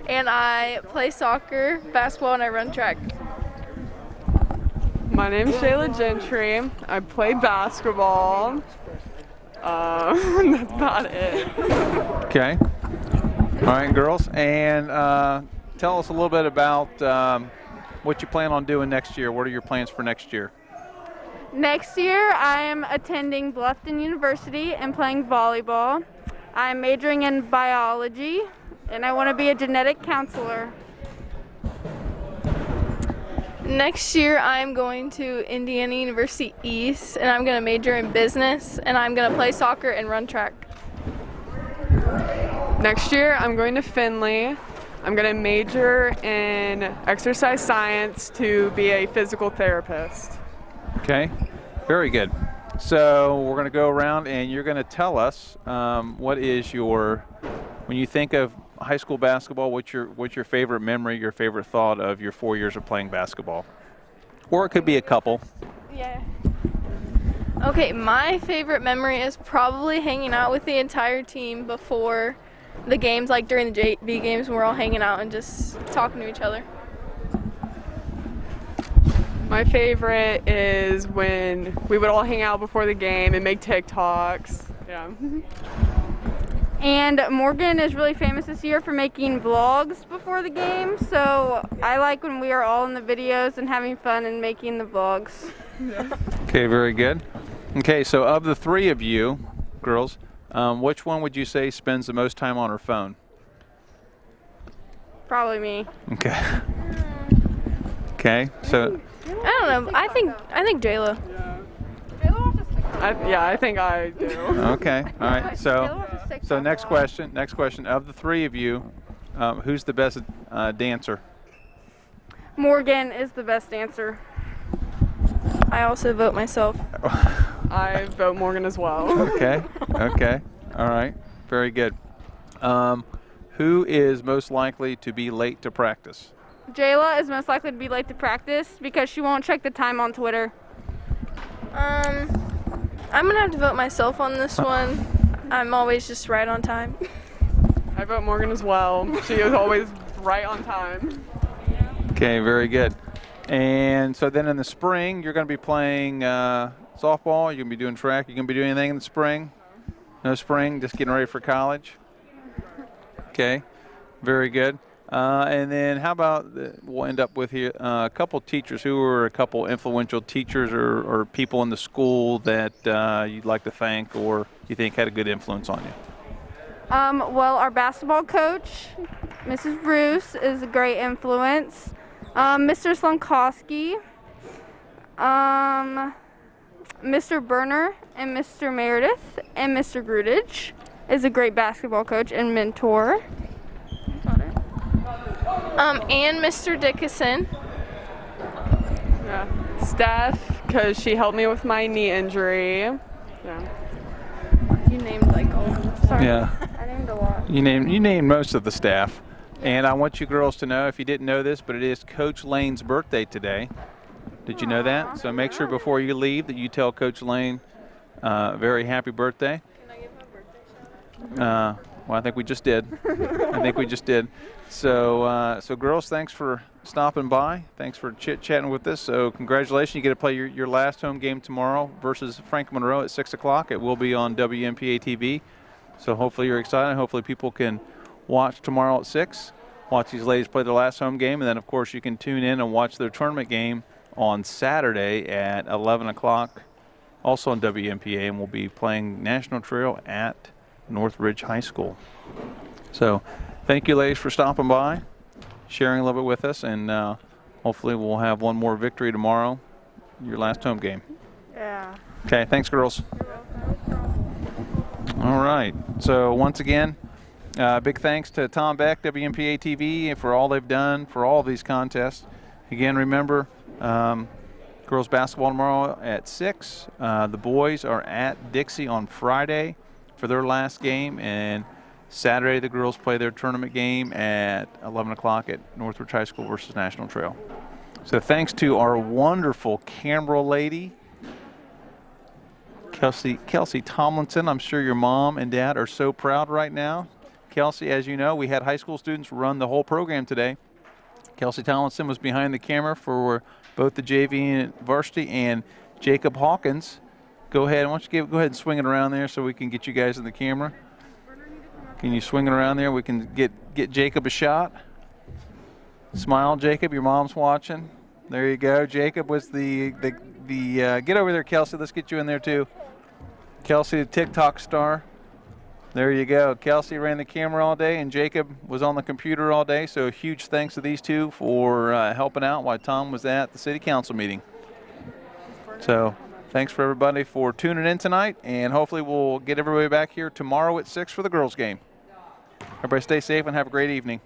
and I play soccer, basketball, and I run track. My name's Jayla Gentry. I play basketball. That's about it. Okay. All right, girls. And tell us a little bit about what you plan on doing next year. What are your plans for next year? Next year, I am attending Bluffton University and playing volleyball. I'm majoring in biology, and I want to be a genetic counselor. Next year, I'm going to Indiana University East, and I'm going to major in business, and I'm going to play soccer and run track. Next year, I'm going to Findlay. I'm going to major in exercise science to be a physical therapist. Okay, very good. So we're going to go around and you're going to tell us what is when you think of high school basketball, what's your favorite memory, your favorite thought of your 4 years of playing basketball? Or it could be a couple. Yeah. Okay, my favorite memory is probably hanging out with the entire team before the games, like during the JV games when we're all hanging out and just talking to each other. My favorite is when we would all hang out before the game and make TikToks. Yeah. And Morgan is really famous this year for making vlogs before the game, so I like when we are all in the videos and having fun and making the vlogs. Okay, very good. Okay, so of the 3 of you, girls, which one would you say spends the most time on her phone? Probably me. Okay. Okay, so. I don't know. I think Jayla. I think I do. Okay, all right. So next question. Of the 3 of you, who's the best dancer? Morgan is the best dancer. I also vote myself. I vote Morgan as well. Okay. All right. Very good. Who is most likely to be late to practice? Jayla is most likely to be late to practice because she won't check the time on Twitter. I'm gonna have to vote myself on this one. I'm always just right on time. I vote Morgan as well. She is always right on time. Okay, very good. And so then in the spring, you're going to be playing softball. You're going to be doing track. You're going to be doing anything in the spring? No spring, just getting ready for college? Okay, very good. And then how about, we'll end up with here, a couple teachers. Who are a couple influential teachers or people in the school that you'd like to thank or you think had a good influence on you? Well, our basketball coach, Mrs. Bruce, is a great influence. Mr. Slunkowski, Mr. Berner, and Mr. Meredith, and Mr. Grudich is a great basketball coach and mentor. And Mr. Dickinson. Yeah. Steph, because she helped me with my knee injury. Yeah. You named like all of them. Sorry. Yeah. I named a lot. You named most of the staff. And I want you girls to know, if you didn't know this, but it is Coach Lane's birthday today. Did you know that? So make sure before you leave that you tell Coach Lane very happy birthday. Can I give him a birthday shout? Well, I think we just did. So, so girls, thanks for stopping by. Thanks for chit-chatting with us. So congratulations. You get to play your last home game tomorrow versus Frank Monroe at 6 o'clock. It will be on WMPA TV. So hopefully you're excited. Hopefully people can watch tomorrow at 6. Watch these ladies play their last home game. And then, of course, you can tune in and watch their tournament game on Saturday at 11 o'clock, also on WMPA. And we'll be playing National Trail at Northridge High School. So thank you, ladies, for stopping by, sharing a little bit with us. And hopefully we'll have one more victory tomorrow, your last home game. Yeah. Okay, thanks, girls. All right. So once again, big thanks to Tom Beck, WMPA TV, for all they've done for all of these contests. Again, remember, girls basketball tomorrow at 6. The boys are at Dixie on Friday for their last game, and Saturday the girls play their tournament game at 11 o'clock at Northridge High School versus National Trail. So thanks to our wonderful camera lady, Kelsey Tomlinson. I'm sure your mom and dad are so proud right now. Kelsey, as you know, we had high school students run the whole program today. Kelsey Tomlinson was behind the camera for both the JV and Varsity, and Jacob Hawkins. Go ahead. Why don't you go ahead and swing it around there so we can get you guys in the camera. Can you swing it around there? We can get Jacob a shot. Smile, Jacob. Your mom's watching. There you go. Jacob was the get over there, Kelsey. Let's get you in there too. Kelsey, the TikTok star. There you go. Kelsey ran the camera all day, and Jacob was on the computer all day. So huge thanks to these two for helping out while Tom was at the city council meeting. So thanks for everybody for tuning in tonight, and hopefully we'll get everybody back here tomorrow at 6 for the girls game. Everybody stay safe and have a great evening.